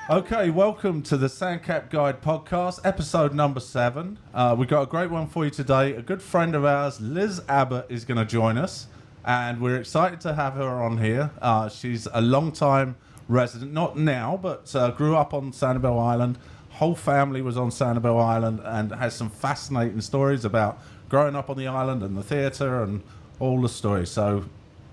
Okay, welcome to the Sandcap Guide podcast, episode number 7. We've got a great one for you today. A good friend of ours, Liz Abbott, is going to join us, and we're excited to have her on here. She's a long-time resident, not now, but grew up on Sanibel Island. Whole family was on Sanibel Island and has some fascinating stories about growing up on the island and the theatre and all the stories. So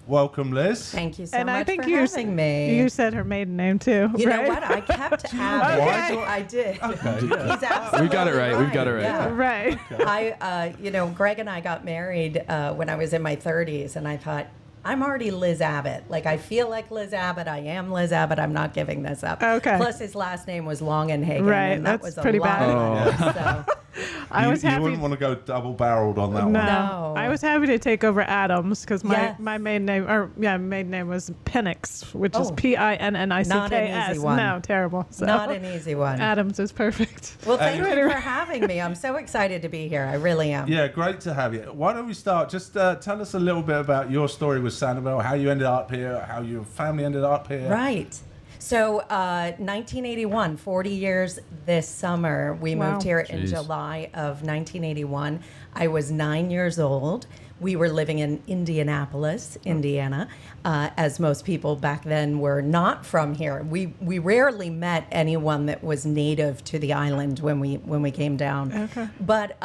welcome, Liz. Thank you so and much I think for having me. You said her maiden name too. You right? know what? I kept Abby. Okay. I did. Okay, yeah. He's absolutely We got it right. We've got it right. Yeah. Right. I, Greg and I got married when I was in my 30s, and I thought, I'm already Liz Abbott. Like, I feel like Liz Abbott. I am Liz Abbott. I'm not giving this up. Okay. Plus, his last name was Longenhagen. Right, And that that's was pretty a lot bad. of money, so. I was happy. You wouldn't want to go double-barreled on that one. No. I was happy to take over Adams because Yes. my maiden name was Pinnix, which is Oh. Pinnicks. Not an easy one. No, terrible. So Not an easy one. Adams is perfect. Well, thank you for having me. I'm so excited to be here. I really am. Yeah, great to have you. Why don't we start? Just tell us a little bit about your story with Sanibel, how you ended up here, how your family ended up here. Right. So 1981, 40 years this summer. We Wow. moved here in Jeez. July of 1981. I was 9 years old. We were living in Indianapolis, Indiana, as most people back then were not from here. We rarely met anyone that was native to the island when we came down. Okay. But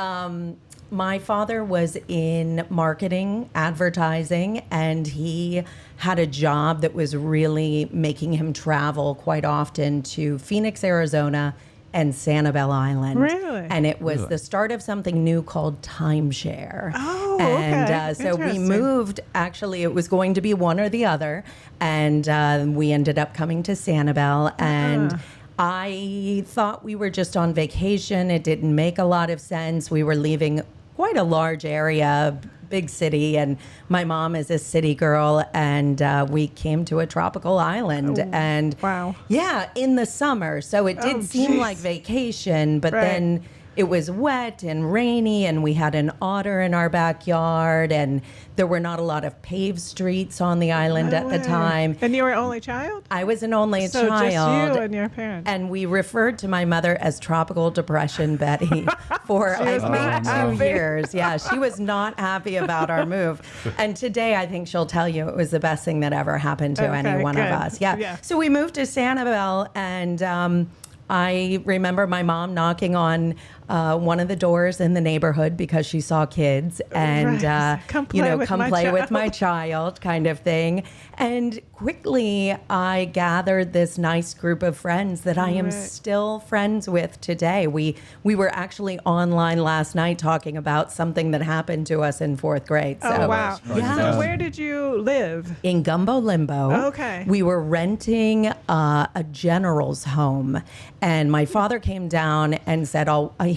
my father was in marketing, advertising, and he had a job that was really making him travel quite often to Phoenix, Arizona, and Sanibel Island. Really? And it was the start of something new called Timeshare. Oh, and okay. so we Interesting. moved. Actually, it was going to be one or the other, and we ended up coming to Sanibel. And I thought we were just on vacation. It didn't make a lot of sense. We were leaving quite a large area, big city, and my mom is a city girl, and we came to a tropical island. And wow. yeah, in the summer. So it did seem geez. like vacation, but Right. then it was wet and rainy, and we had an otter in our backyard, and there were not a lot of paved streets on the island at the way. time. And you were only child? I was an only So child. just you and your parents. And we referred to my mother as Tropical Depression Betty for, I was not think, 2 happy. years. Yeah, she was not happy about our move. And today, I think she'll tell you it was the best thing that ever happened to Okay, any one good. of us. Yeah. Yeah. So we moved to Sanibel, and I remember my mom knocking on one of the doors in the neighborhood because she saw kids and, Right. Come play with my play with child. my child kind of thing. And quickly I gathered this nice group of friends that I am Right. still friends with today. We were actually online last night talking about something that happened to us in 4th grade. So Oh, wow. Yeah. So where did you live? in Gumbo Limbo. Okay. We were renting a general's home, and my father came down and said,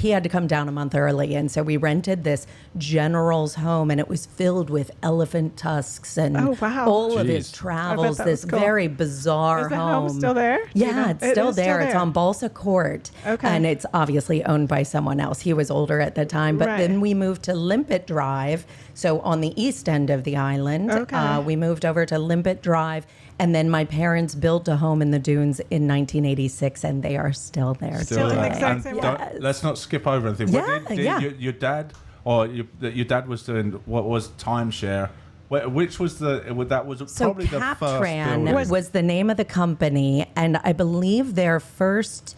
he had to come down a month early. And so we rented this general's home, and it was filled with elephant tusks and Oh, wow. all of his Jeez. travels, that this was cool. very bizarre Is the home. home still there? Do you Yeah, know? it's It still is still there. It's there. on Balsa Court. Okay. And it's obviously owned by someone else. He was older at the time. But Right. then we moved to Limpet Drive, so on the east end of the island. Okay. We moved over to Limpet Drive, and then my parents built a home in the dunes in 1986, and they are still there Still in the today. exact And same Yes. let's not skip over anything. Yeah, yeah. Your dad, or your dad was doing what was Timeshare, which was that was So probably the first Captran building. was the name of the company, and I believe their first,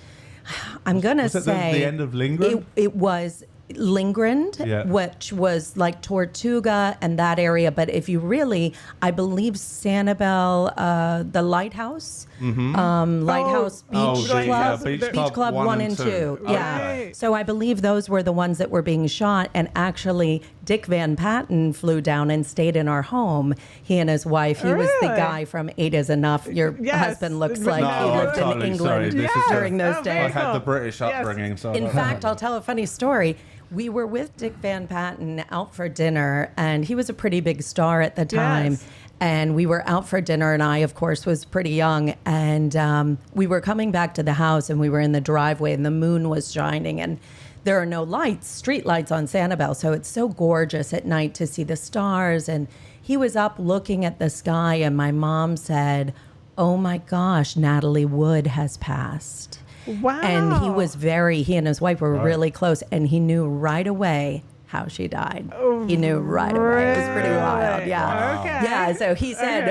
I'm going to Was it say... the end of Lindgren? It was Lindgren, Yeah. which was like Tortuga and that area. But if you really, I believe Sanibel, the Lighthouse, Lighthouse Beach Oh, the, Club, Beach Club 1 and 2. Yeah. Okay. So I believe those were the ones that were being shot. And actually, Dick Van Patten flew down and stayed in our home. He and his wife. He was the Really? guy from Eight Is Enough. Your Yes. husband looks like No, he I'm lived totally in England sorry. This is during those Oh, I very days. had the cool. British Yes. upbringing, so In fact, I'll tell a funny story. We were with Dick Van Patten out for dinner, and he was a pretty big star at the time. Yes. And we were out for dinner, and I, of course, was pretty young. And we were coming back to the house, and we were in the driveway, and the moon was shining. And there are no lights, street lights on Sanibel, so it's so gorgeous at night to see the stars. And he was up looking at the sky, and my mom said, oh my gosh, Natalie Wood has passed. Wow. And he and his wife were really close, and he knew right away how she died. He knew right away. It was pretty wild. Yeah. Wow. Okay. Yeah. So he said,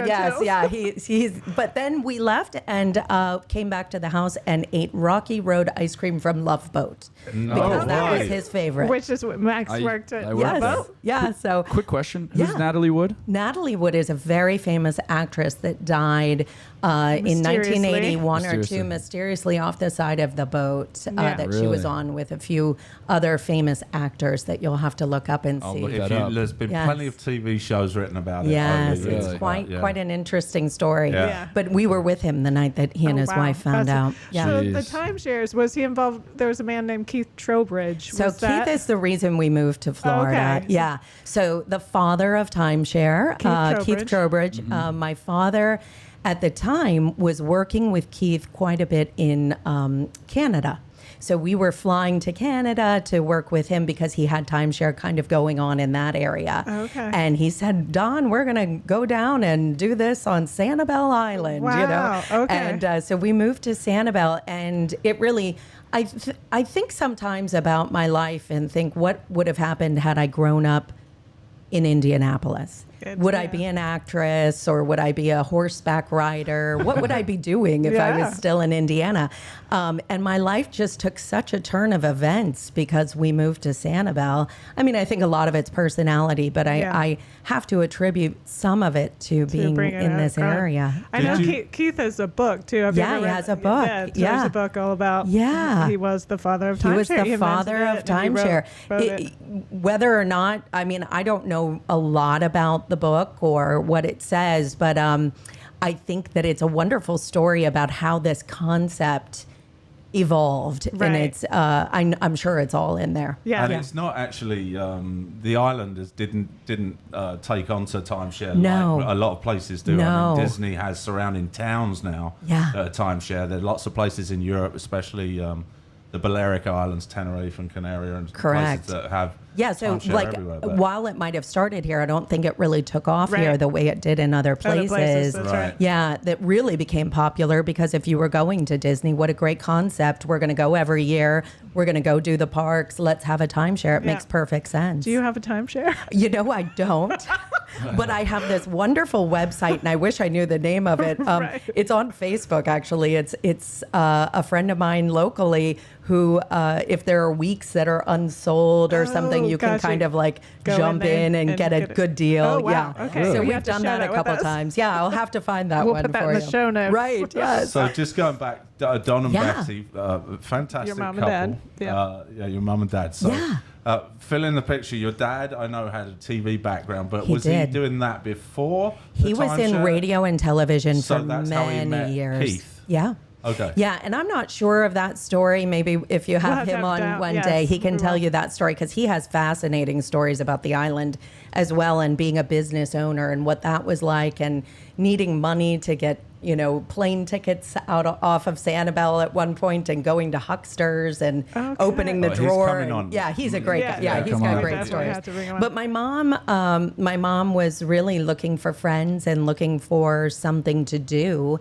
yes, yeah. He's. But then we left and came back to the house and ate Rocky Road ice cream from Love Boat because that was his favorite. Which is what Max worked at. Yes. Yeah. So quick question: who's Natalie Wood? Natalie Wood is a very famous actress that died in 1981 or two, mysteriously off the side of the boat that she was on with a few other famous actors that you'll have to look up and see. There's been plenty of TV shows written about it. Yes, it's quite an interesting story. Yeah. But we were with him the night that he and his wife found out. Yeah. So the timeshares, was he involved? There was a man named Keith Trowbridge. So Keith is the reason we moved to Florida. Okay. Yeah. So the father of timeshare, Keith Trowbridge, my father at the time was working with Keith quite a bit in Canada. So we were flying to Canada to work with him because he had timeshare kind of going on in that area. Okay. And he said, Don, we're going to go down and do this on Sanibel Island, wow. you know? Okay. And so we moved to Sanibel, and it really, I think sometimes about my life and think what would have happened had I grown up in Indianapolis. Would I be an actress, or would I be a horseback rider? What would I be doing if I was still in Indiana? And my life just took such a turn of events because we moved to Sanibel. I mean, I think a lot of it's personality, but I have to attribute some of it to being in this area. I know Keith has a book too. He has a book. There's a book all about. He was the father of timeshare. He was the father of timeshare. Whether or not, I mean, I don't know a lot about the book or what it says, but I think that it's a wonderful story about how this concept evolved, and it's I'm sure it's all in there. And it's not actually the islanders didn't take onto timeshare like a lot of places do. I mean, Disney has surrounding towns now timeshare. There are lots of places in Europe, especially the Balearic Islands, Tenerife and Canary, and places that have so like while it might have started here, I don't think it really took off here the way it did in other places. Yeah, that really became popular because if you were going to Disney, what a great concept. We're going to go every year. We're going to go do the parks. Let's have a timeshare. It makes perfect sense. Do you have a timeshare? You know, I don't. But I have this wonderful website, and I wish I knew the name of it. It's on Facebook, actually. It's a friend of mine locally who, if there are weeks that are unsold or something, you can kind of like jump in and get a good deal. Oh, wow. Okay. So we've done that a couple times. Yeah, I'll have to find that one for you. We'll put that in the show notes. Right, yes. So just going back, Don and Betsy, fantastic your mom couple. And dad. Your mum and dad. So fill in the picture. Your dad, I know, had a TV background, but was he doing that before? He was in radio and television for that's how he met years. Keith. Yeah. Okay. Yeah, and I'm not sure of that story. Maybe if you have him on one day, he can tell you that story because he has fascinating stories about the island as well, and being a business owner and what that was like, and needing money to get plane tickets off of Sanibel at one point, and going to Hucksters and opening the drawer. He's a great guy. He's got great stories. But my mom was really looking for friends and looking for something to do.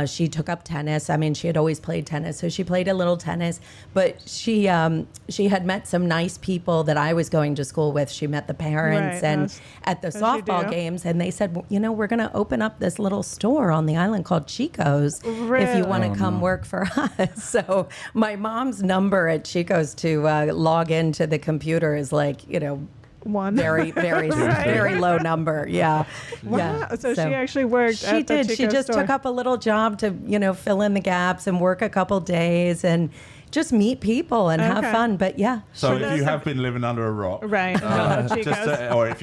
She took up tennis. I mean, she had always played tennis, so she played a little tennis. But she had met some nice people that I was going to school with. She met the parents at the softball games, and they said, we're going to open up this little store on the island called Chicos if you want to come work for us. So my mom's number at Chicos to log into the computer is like, one very very low number. Wow. So she actually worked. She did. She just took up a little job to fill in the gaps and work a couple days and just meet people and have fun. But So if you have been living under a rock, or if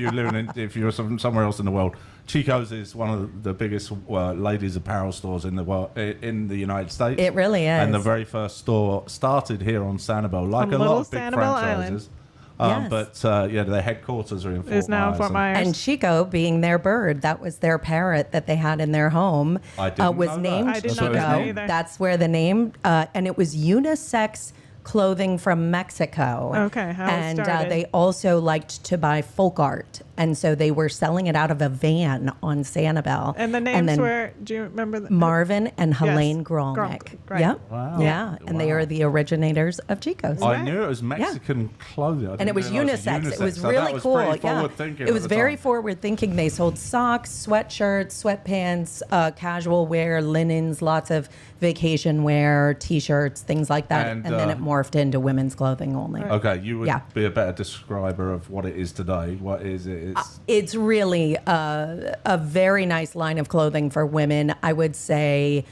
you're somewhere else in the world, Chicos is one of the biggest ladies' apparel stores in the world, in the United States. It really is. And the very first store started here on Sanibel, like a lot of big franchises. But their headquarters are in Fort Myers. And Chico, being their bird, that was their parrot that they had in their home, was named Chico. That's where the name, and it was unisex clothing from Mexico. Okay, how it started. They also liked to buy folk art. And so they were selling it out of a van on Sanibel. And the names were, do you remember? Marvin and Helene Grolnick. Right. Yep. Wow. Yeah. And they are the originators of Chicos. I knew it was Mexican clothing. And it was unisex. It was really cool. It was very forward thinking. They sold socks, sweatshirts, sweatpants, casual wear, linens, lots of vacation wear, T-shirts, things like that. And then it morphed into women's clothing only. Okay, you would be a better describer of what it is today. What is it? It's really a very nice line of clothing for women. I would say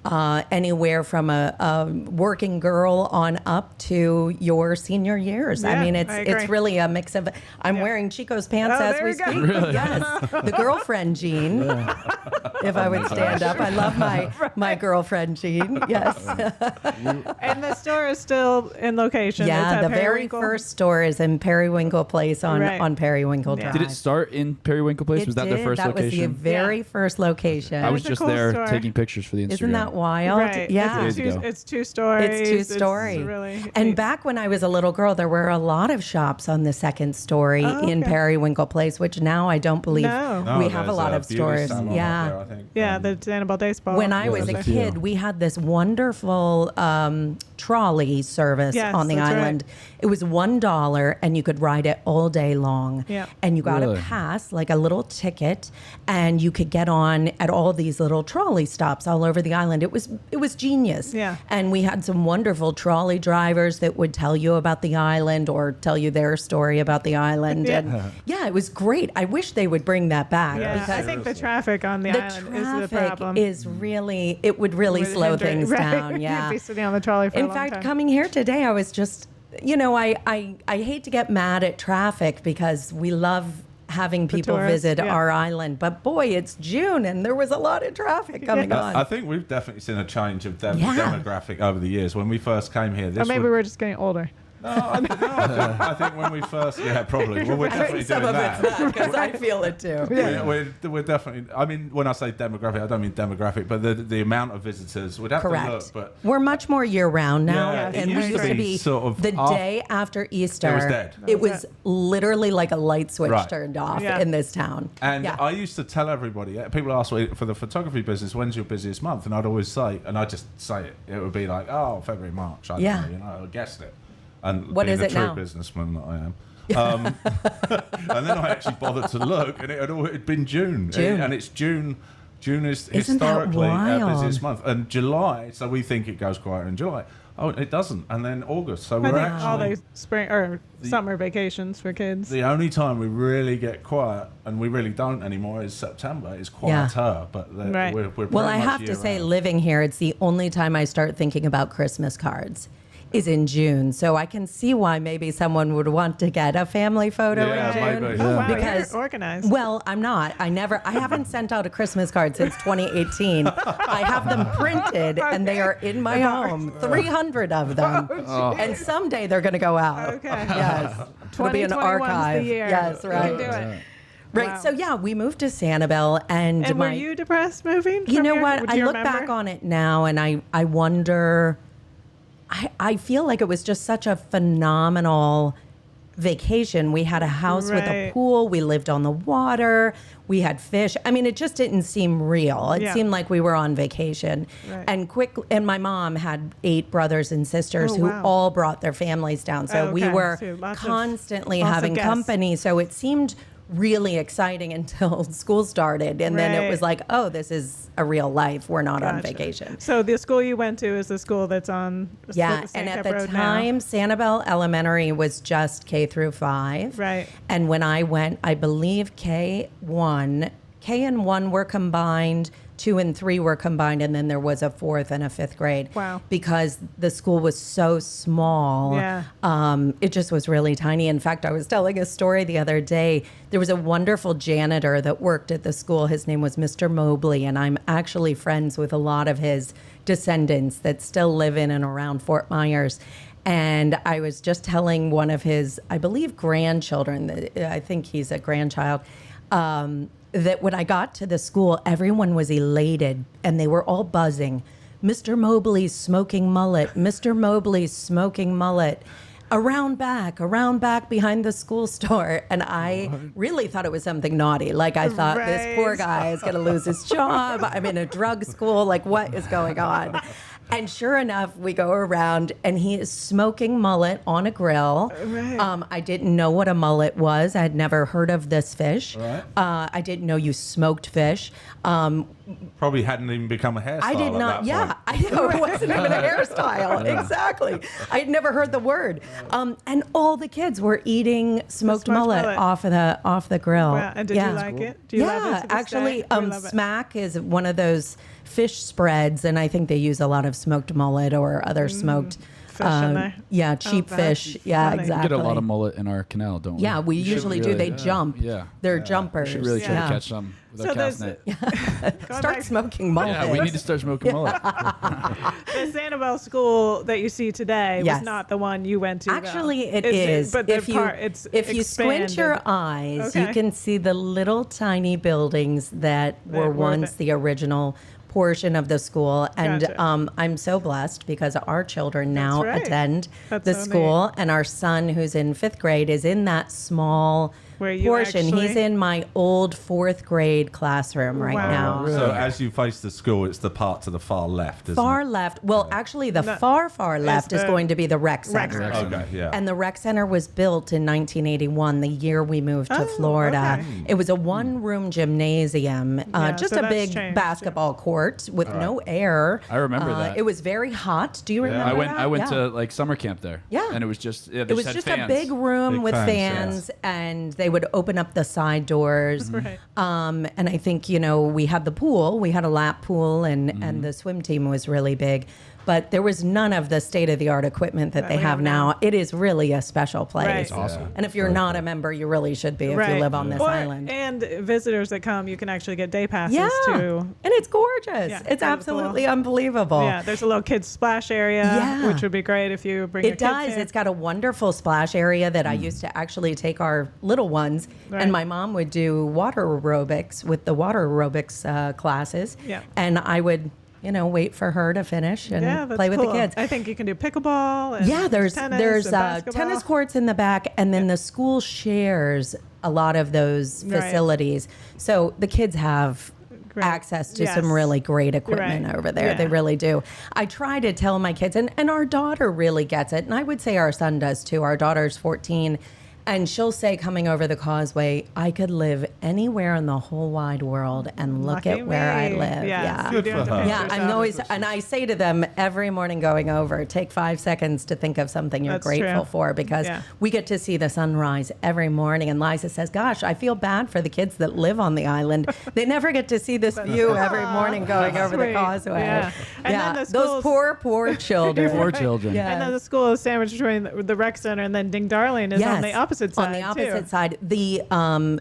anywhere from a working girl on up to your senior years. Yeah, I mean, it's really a mix of. I'm wearing Chico's pants as we speak. Really? Yes, the girlfriend jean. If I would stand up, I love my girlfriend jean. Yes. And the store is still in location. Yeah, the very first store is in Periwinkle Place on Periwinkle Drive. Did it start in Periwinkle Place? Was that the first location? That was the very first location. I was just there taking pictures for the Instagram. Isn't that wild? Right. Yeah. It's two stories. It's two-story. Really and back when I was a little girl, there were a lot of shops on the second story in Periwinkle Place, which now I don't believe we have a lot of stores. Yeah. There, yeah, the Sanibel Day Spa. When I was a kid, we had this wonderful trolley service on the island. Right. It was $1 and you could ride it all day long. Yeah. And you got a pass, like a little ticket, and you could get on at all these little trolley stops all over the island. It was genius. Yeah. And we had some wonderful trolley drivers that would tell you about the island or tell you their story about the island. And it was great. I wish they would bring that back. Yeah. Because I think the traffic on the island is the problem. Is really, it would really slow things down. Yeah. You'd be sitting on the trolley for a long time. Coming here today, I was just, I hate to get mad at traffic because we love having people visit our island. But boy, it's June and there was a lot of traffic coming on. I think we've definitely seen a change of demographic over the years. When we first came here, or maybe we're just getting older. No, I think when we first, probably. Well, we're definitely doing that. Because I feel it too. We're definitely. I mean, when I say demographic, I don't mean demographic, but the amount of visitors. We'd have to look, but we're much more year round now, and we used to be sort of the day after Easter. It was dead. It was literally like a light switch turned off in this town. And I used to tell everybody. People ask me for the photography business, when's your busiest month? And I'd always say, and I just say it. It would be like, February, March. I don't know, I guessed it. And what being is the it true now? businessman that I am. And then I actually bothered to look, and it had been June. And it's June. June is historically our busiest month. And July, so we think it goes quieter in July. Oh, it doesn't. And then August. So we're actually... all the spring or summer vacations for kids. The only time we really get quiet, and we really don't anymore, is September. It's quieter. But we're pretty I much have to say, year-round. living here, it's the only time I start thinking about Christmas cards. Is in June, so I can see why maybe someone would want to get a family photo in June. Maybe. Oh, wow, because you're organized. Well, I'm not. I haven't sent out a Christmas card since 2018. I have them printed and they are in my home. 300 of them, and someday they're going to go out. Okay. Yes, it'll be an archive. The year. Yes, right. Do it. Right. Wow. So we moved to Sanibel, and were you depressed moving? You know here? what? I look back on it now, and I wonder. I feel like it was just such a phenomenal vacation. We had a house with a pool. We lived on the water. We had fish. I mean, it just didn't seem real. It seemed like we were on vacation. Right. And my mom had 8 brothers and sisters who all brought their families down. So we were constantly having company. So it seemed really exciting until school started. And then it was like, oh, this is a real life. We're not on vacation. So the school you went to is the school that's on and at the time, Sanibel Elementary was just K through 5. Right. And when I went, I believe K and 1 were combined, 2 and 3 were combined, and then there was a 4th and a 5th grade. Wow. Because the school was so small. Yeah. It just was really tiny. In fact, I was telling a story the other day. There was a wonderful janitor that worked at the school. His name was Mr. Mobley, and I'm actually friends with a lot of his descendants that still live in and around Fort Myers. And I was just telling one of his, I believe, grandchildren, I think he's a grandchild, that when I got to the school, everyone was elated and they were all buzzing. Mr. Mobley's smoking mullet, Mr. Mobley's smoking mullet. around back behind the school store. And I really thought it was something naughty. Like I thought this poor guy is going to lose his job. I'm in a drug school. Like what is going on? And sure enough, we go around and he is smoking mullet on a grill. Right. I didn't know what a mullet was. I had never heard of this fish. Right. I didn't know you smoked fish. Probably hadn't even become a hairstyle. I did not. Yeah, I know it wasn't even a hairstyle. Exactly. I had never heard the word. And all the kids were eating smoked mullet off the grill. Wow. And did you like it? Do you love it to this actually, day? smack is one of those fish spreads, and I think they use a lot of smoked mullet or other smoked. Fish in there. Yeah, cheap fish. Yeah, funny. exactly. We get a lot of mullet in our canal, don't we? Yeah, we usually do. They jump. Yeah. They're jumpers. Should really try yeah. to catch some with So our there's- cast net. Start smoking mullet. Yeah, we need to start smoking mullet. The Sanibel School that you see today Yes. was not the one you went to. Actually, it Is is. But if it's you squint your expanded. eyes, you Okay. can see the little tiny buildings that were were once the original portion of the school. And Gotcha. I'm so blessed because our children now right. attend That's the so school, and our son, who's in 5th grade, is in that small Where you portion. actually- He's in my old 4th grade classroom right Wow. now. Really? So as you face the school, it's the part to the far left, isn't Far it? left. Well, actually, the No, far left is the going to be the rec rec center. center. Okay, yeah. And the rec center was built in 1981, the year we moved to Oh, Florida. okay. It was a one-room gymnasium, Yeah, just so a that's big changed, basketball court with no air. I remember that. It was very hot. Do you remember I went. that? I went Yeah. to like summer camp there. Yeah. And it was just. Yeah, It was just a big room Big with fans, fans, and they would open up the side doors. Right. And I think, we had the pool. We had a lap pool, and the swim team was really big. But there was none of the state-of-the-art equipment that they we have have now. now. It is really a special place. Right. It's awesome. And if you're not a member, you really should be if you live on this island. And visitors that come, you can actually get day passes Yeah, to. and it's gorgeous. Yeah, It's beautiful. absolutely unbelievable. Yeah, there's a little kids splash area, Yeah. which would be great if you bring your It kids does. here. It's got a wonderful splash area that I used to actually take our little ones, Right. and my mom would do water aerobics with the water aerobics classes. Yeah. And I would, wait for her to finish and Yeah, that's play with cool. the kids. I think you can do pickleball. And Yeah, there's tennis and basketball. tennis courts in the back, and then the school shares a lot of those Right. facilities. So the kids have Great. access to Yes. some really great equipment right. over there. Yeah. They really do. I try to tell my kids, and our daughter really gets it, and I would say our son does too. Our daughter's 14. And she'll say, coming over the causeway, I could live anywhere in the whole wide world and look Lucky at where I me. live. Yes. Yeah. You do have to Good for her. pace Yeah, yourself. I'm always, and I say to them every morning going over, take 5 seconds to think of something you're That's grateful true. for, because Yeah. we get to see the sunrise every morning. And Liza says, gosh, I feel bad for the kids that live on the island. They never get to see this view every morning going over the Sweet. causeway. Yeah. And then the those schools- poor children. Poor children. Yeah. And then the school is sandwiched between the rec center, and then Ding Darling is on the opposite side. On the opposite too. side,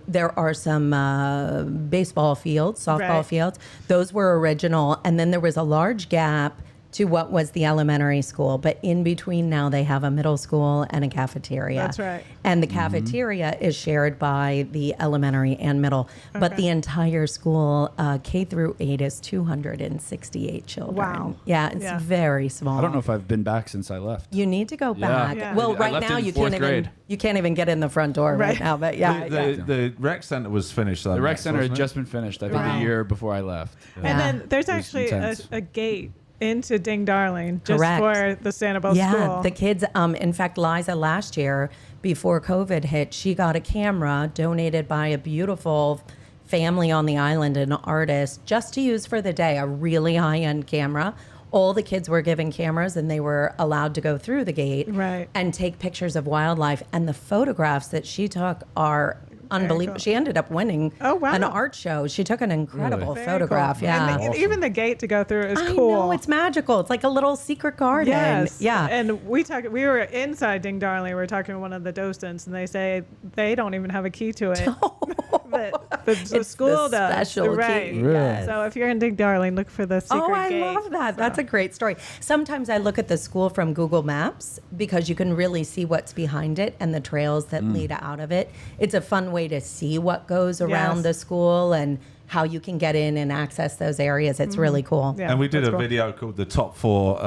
there are some baseball fields, softball Right. fields. Those were original, and then there was a large gap to what was the elementary school. But in between now, they have a middle school and a cafeteria. That's right. And the cafeteria is shared by the elementary and middle. But Okay. the entire school, K through 8, is 268 children. Wow. Yeah, it's Yeah. very small. I don't know if I've been back since I left. You need to go Yeah. back. Yeah. Well, I right left now in you 4th can't grade. even get in the front door right, Right. now. But yeah, The rec center was finished. Though, The rec Max, center had wasn't it? just been finished. I think Wow. a year before I left. Yeah. And then there's It was actually intense. a gate into Ding Darling just Correct. for the Sanibel yeah, School. the kids. In fact, Liza last year, before COVID hit, she got a camera donated by a beautiful family on the island, an artist, just to use for the day. A really high-end camera. All the kids were given cameras, and they were allowed to go through the gate Right. and take pictures of wildlife. And the photographs that she took are unbelievable. cool. She ended up winning Oh, wow. an art show. She took an incredible Very photograph. cool. Yeah. And even the gate to go through is I cool. know, it's magical. It's like a little secret garden. Yes. Yeah. And we were inside Ding Darling. We were talking to one of the docents, and they say they don't even have a key to it. But the It's the school does. special Right. key. Really? Yes. So if you're in Ding Darling, look for the secret Oh, I gate. love that. That's a great story. Sometimes I look at the school from Google Maps because you can really see what's behind it and the trails that lead out of it. It's a fun way to see what goes around Yes. the school and how you can get in and access those areas. It's really cool. Yeah, And we did that's a cool. video called the top four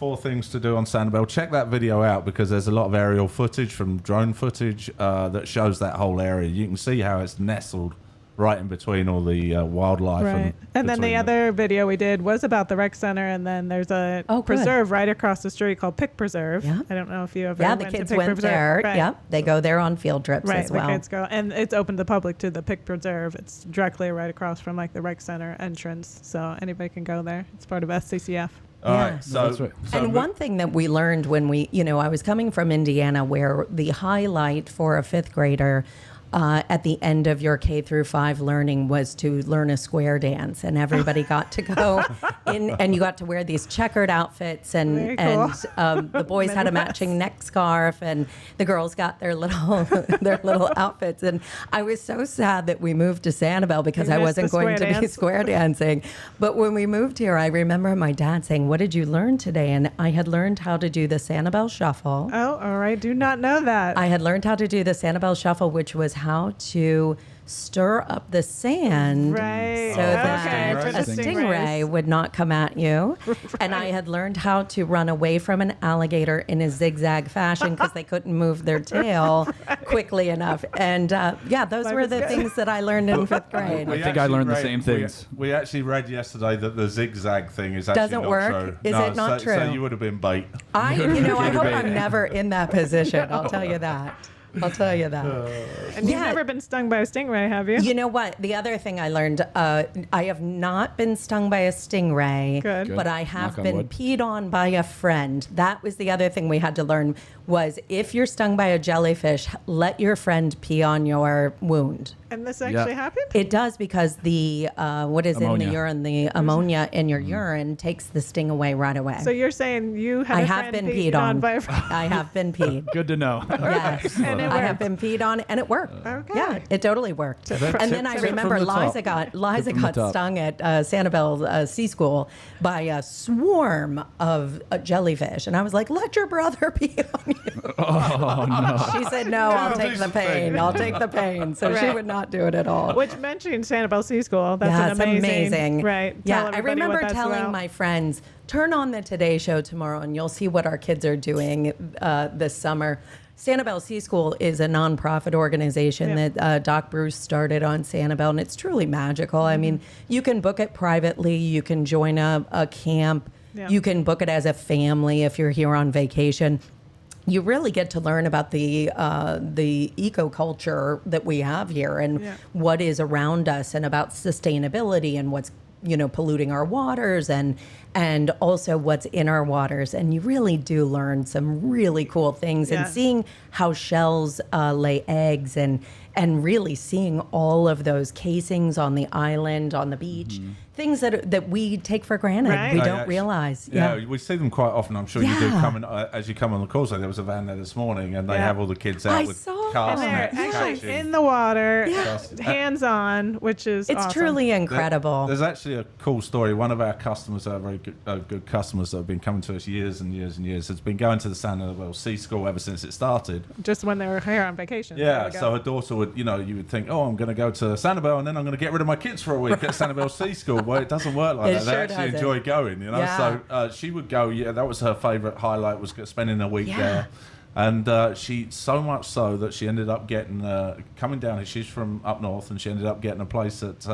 4 things to do on Sanibel. Check that video out because there's a lot of aerial footage from drone footage that shows that whole area. You can see how it's nestled right in between all the wildlife. Right. And then the other video we did was about the rec center, and then there's a preserve right across the street called Pick Preserve. Yeah. I don't know if you ever Yeah, went the kids to Pick went Preserve. there. Right. Yep, they go there on field trips Right, as well. the kids go, and it's open to the public to the Pick Preserve. It's directly right across from like the rec center entrance, so anybody can go there. It's part of SCCF. All Yeah. right, so, That's right. And one thing that we learned when I was coming from Indiana, where the highlight for a 5th grader at the end of your K through 5 learning was to learn a square dance, and everybody got to go in, and you got to wear these checkered outfits, Very and cool. the boys had a matching neck scarf, and the girls got their little outfits. And I was so sad that we moved to Sanibel because You I missed wasn't the going square to be dance. square dancing. But when we moved here, I remember my dad saying, "What did you learn today?" And I had learned how to do the Sanibel shuffle. Oh, all right. Do not know that. I had learned how to do the Sanibel shuffle, which was how to stir up the sand Right. so Okay, that for a the stingray would not come at you. And I had learned how to run away from an alligator in a zigzag fashion because they couldn't move their tail quickly enough. And those Life were is the good. things that I learned in 5th grade. We think I actually learned the read- same things. We actually read yesterday that the zigzag thing is actually Doesn't not work? true. Is it not So true? you would have been bait. I hope I'm never in that position. I'll tell you that. I'll tell you that. And you've never been stung by a stingray, have you? You know what? The other thing I learned, I have not been stung by a stingray, Good. but I have Knock on been wood. peed on by a friend. That was the other thing we had to learn was if you're stung by a jellyfish, let your friend pee on your wound. And this actually happened? It does because the what is in Ammonia. the urine, the ammonia in your urine takes the sting away right away. So you're saying you had I a have friend been peed on. by a friend? I have been peed. Good to know. Yes, And it I have worked. been peed on, and it worked. Okay. Yeah, it totally worked. And then I tip from remember the top. Liza from the got top. stung at Sanibel C School by a swarm of jellyfish, and I was like, "Let your brother pee on you." Oh no. She said, "No, I'll Don't take do the the thing. pain. I'll take the pain." So she Right. would not do it at all. Which mentioned Sanibel C School. That's Yeah, an it's amazing. Right. Yeah, Tell I everybody remember what that's telling about. my friends, turn on the Today Show tomorrow and you'll see what our kids are doing this summer. Sanibel C School is a nonprofit organization Yeah. that Doc Bruce started on Sanibel, and it's truly magical. I mean, you can book it privately. You can join a camp. Yeah. You can book it as a family if you're here on vacation. You really get to learn about the eco-culture that we have here and Yeah. what is around us and about sustainability and what's polluting our waters and also what's in our waters. And you really do learn some really cool things Yeah. and seeing how shells lay eggs and really seeing all of those casings on the island, on the beach, things that we take for granted. Right. We I don't actually- realize. Yeah, we see them quite often. I'm sure you do Yeah. come in, as you come on the course. There was a van there this morning, and they Yeah. have all the kids out I with saw cast And they're nets actually catching. in the water, Yes. hands on, which is It's awesome. truly incredible. There's actually a cool story. One of our customers, our very good customers that have been coming to us years and years and years, has been going to the Sanibel C School ever since it started. Just when they were here on vacation. There Yeah, we go. so her daughter would, you would think, oh, I'm going to go to Sanibel and then I'm going to get rid of my kids for a week at Sanibel C School. Well, it doesn't work like It that. They sure actually doesn't. enjoy going, Yeah. So she would go. Yeah, that was her favourite highlight, was spending a week Yeah. there. And she, so much so that she ended up getting, coming down here, she's from up north, and she ended up getting a place at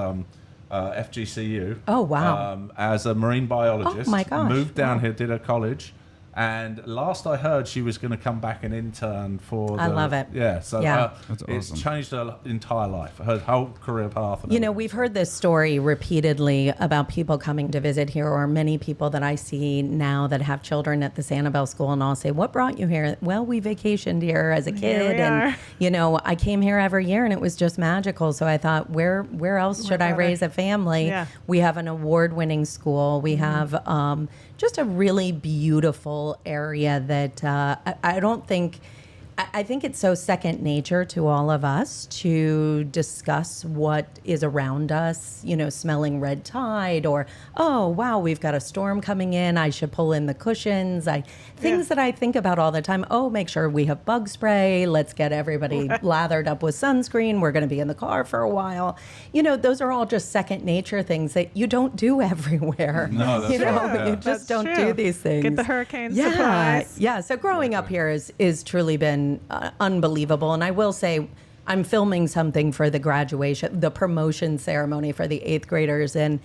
FGCU. Oh, wow. As a marine biologist. Oh, my gosh. Moved down Wow. here, did her college. And last I heard, she was going to come back and intern for. I love it. Yeah, so Yeah. That's it's awesome. changed her entire life, her whole career path. and everything. We've heard this story repeatedly about people coming to visit here, or many people that I see now that have children at the Sanibel School, and I'll say, "What brought you here?" "Well, we vacationed here as a kid, we are. and I came here every year, and it was just magical." So I thought, where else should I better. raise a family? Yeah. We have an award-winning school. We have just a really beautiful area that I don't think. I think it's so second nature to all of us to discuss what is around us, smelling red tide or, oh, wow, we've got a storm coming in. I should pull in the cushions. Things that I think about all the time. Oh, make sure we have bug spray. Let's get everybody lathered up with sunscreen. We're going to be in the car for a while. Those are all just second nature things that you don't do everywhere. No, that's right. You just don't do these things. Get the hurricane supplies. Yeah. So growing up here is truly been unbelievable. And I will say, I'm filming something for the graduation, the promotion ceremony for the 8th graders. And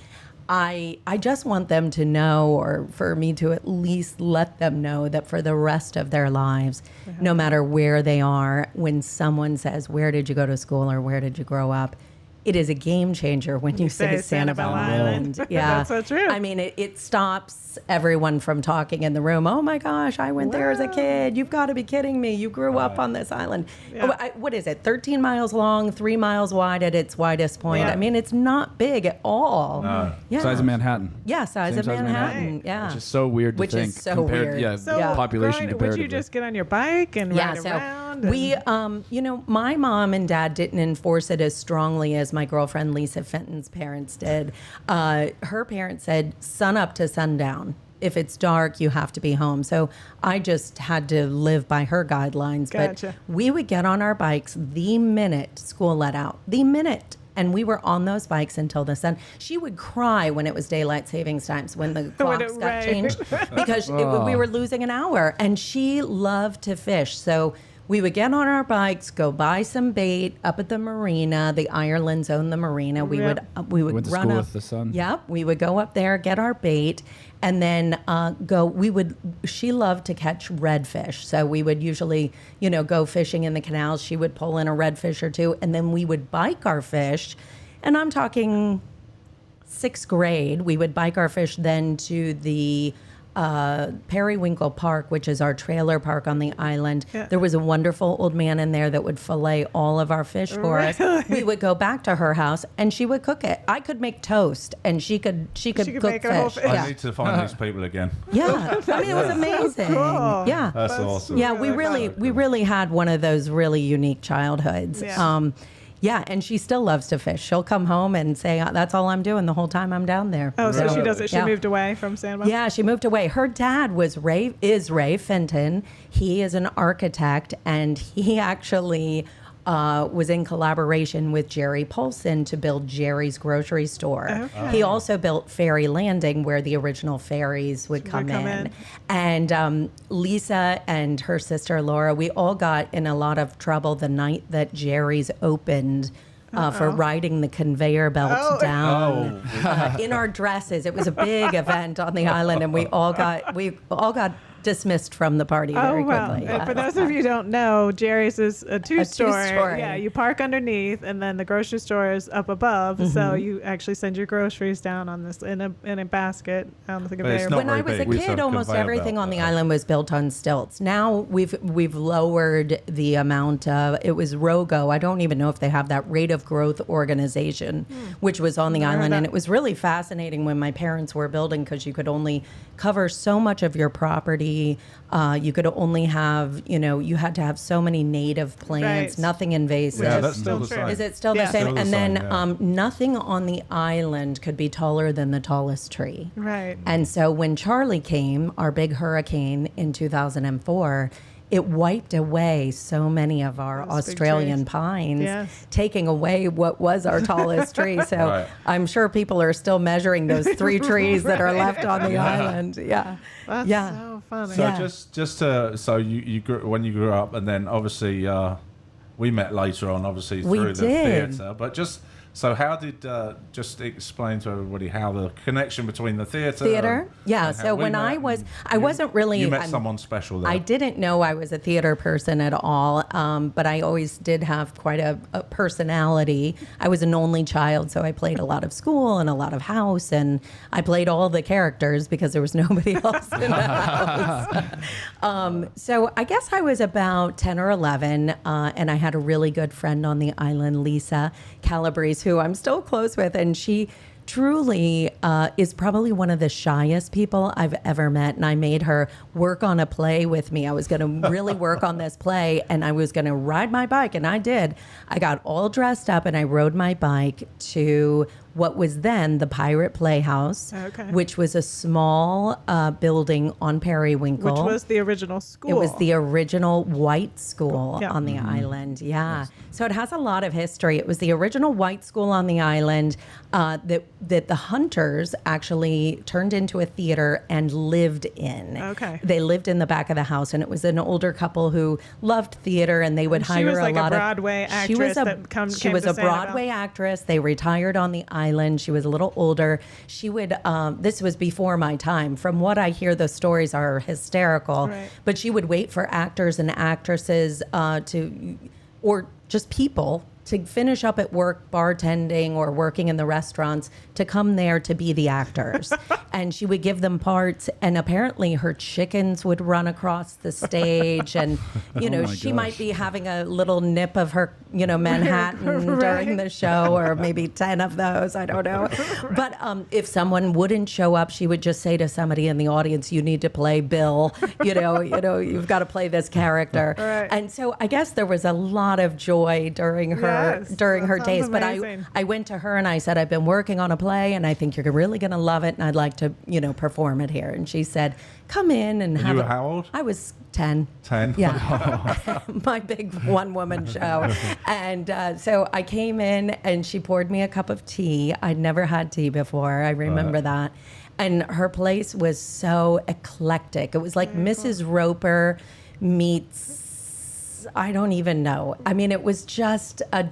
I just want them to know, or for me to at least let them know, that for the rest of their lives, no matter where they are, when someone says, where did you go to school or where did you grow up? It is a game changer when you say Sanibel Island. Yeah. That's so true. I mean, it stops everyone from talking in the room. Oh my gosh, I went there as a kid. You've got to be kidding me. You grew up on this island. Yeah. What is it? 13 miles long, 3 miles wide at its widest point. Yeah. I mean, it's not big at all. No. Yeah. Size of Manhattan. Yeah, size Same of Manhattan. Right. Yeah. Which is so weird to Which think. is so weird. Yeah, So population would comparatively. you just get on your bike and ride around? We, my mom and dad didn't enforce it as strongly as my girlfriend Lisa Fenton's parents did. Her parents said sun up to sundown. If it's dark, you have to be home. So I just had to live by her guidelines. Gotcha. But we would get on our bikes the minute school let out. The minute. And we were on those bikes until the sun. She would cry when it was daylight savings times, when the clocks got changed, because we were losing an hour. And she loved to fish. So we would get on our bikes, go buy some bait up at the marina. The Irelands own the marina. We would Went to run school up with the sun. Yep, we would go up there, get our bait, and then go. She loved to catch redfish, so we would usually, go fishing in the canals. She would pull in a redfish or two, and then we would bike our fish. And I'm talking 6th grade. We would bike our fish then to the Periwinkle Park, which is our trailer park on the island. Yeah. There was a wonderful old man in there that would fillet all of our fish for us. We would go back to her house and she would cook it. I could make toast and she could cook make a whole fish. fish. I need to find these people again. Yeah, I mean, it was amazing. cool. Yeah, That's awesome. yeah, we really had one of those really unique childhoods. Yeah. Yeah, and she still loves to fish. She'll come home and say, "That's all I'm doing the whole time I'm down there." Oh, so she does it. She Yeah. moved away from Sanibel? Yeah, she moved away. Her dad is Ray Fenton. He is an architect, and he actually was in collaboration with Jerry Paulson to build Jerry's grocery store. Okay. He also built Ferry Landing, where the original ferries would come in. And Lisa and her sister Laura, we all got in a lot of trouble the night that Jerry's opened. For riding the conveyor belt down in our dresses. It was a big event on the island, and we all got dismissed from the party very quickly. And for those of you who don't know, Jerry's is a two-story. two-story. Yeah, you park underneath, and then the grocery store is up above. So you actually send your groceries down on this in a basket on the conveyor. not When very I was a big. We kid, said almost conveyor everything belt, on the but- island was built on stilts. Now we've lowered the amount of, it was ROGO. I don't even know if they have that, Rate of Growth Organization, which was on the Never heard island. And that. it was really fascinating when my parents were building, because you could only cover so much of your property. You could only have, you had to have so many native plants, Right. nothing invasive. Yeah, Which that's is still the still true. same. Is it still Yeah. the same? Still the And same, then yeah. nothing on the island could be taller than the tallest tree. Right. And so when Charlie came, our big hurricane in 2004, it wiped away so many of our Those big Australian trees. pines, Yes. taking away what was our tallest tree. So Right. I'm sure people are still measuring those 3 trees that are left on the island. Yeah. That's yeah. so funny. So Yeah. just to, so you grew, when you grew up, and then obviously we met later on, obviously We through the did. theatre. But so how did just explain to everybody how the connection between the theatre? Yeah. and how So we when met, I and wasn't really. You met I'm- someone special there. I didn't know I was a theater person at all, but I always did have quite a personality. I was an only child, so I played a lot of school and a lot of house, and I played all the characters because there was nobody else in the house. So I guess I was about 10 or 11, and I had a really good friend on the island, Lisa Calabrese, who I'm still close with, and she truly is probably one of the shyest people I've ever met. And I made her work on a play with me. I was going to really work on this play, and I was going to ride my bike, and I did. I got all dressed up, and I rode my bike to what was then the Pirate Playhouse, which was a small building on Periwinkle. Which was the original school. It was the original white school on the island. Yeah. Yes. So it has a lot of history. It was the original white school on the island that the Hunters actually turned into a theater and lived in. Okay. They lived in the back of the house, and it was an older couple who loved theater, and they would hire a lot of... She was like a Broadway actress that came She was a Broadway actress. They retired on the island. She was a little older. She would, this was before my time. From what I hear, the stories are hysterical. Right. But she would wait for actors and actresses or just people to finish up at work bartending or working in the restaurants to come there to be the actors. And she would give them parts, and apparently her chickens would run across the stage, and she might be having a little nip of her Manhattan during the show, or maybe 10 of those, I don't know. But if someone wouldn't show up, she would just say to somebody in the audience, you need to play Bill, you've got to play this character. Right. And so I guess there was a lot of joy during her days. But I went to her and I said, I've been working on a play, and I think you're really going to love it, and I'd like to, perform it here. And she said, come in and have You were how old? I was 10. 10? Yeah. My big one-woman show. And so I came in, and she poured me a cup of tea. I'd never had tea before. I remember that. And her place was so eclectic. It was like Mrs. Roper meets... I don't even know. I mean, it was just a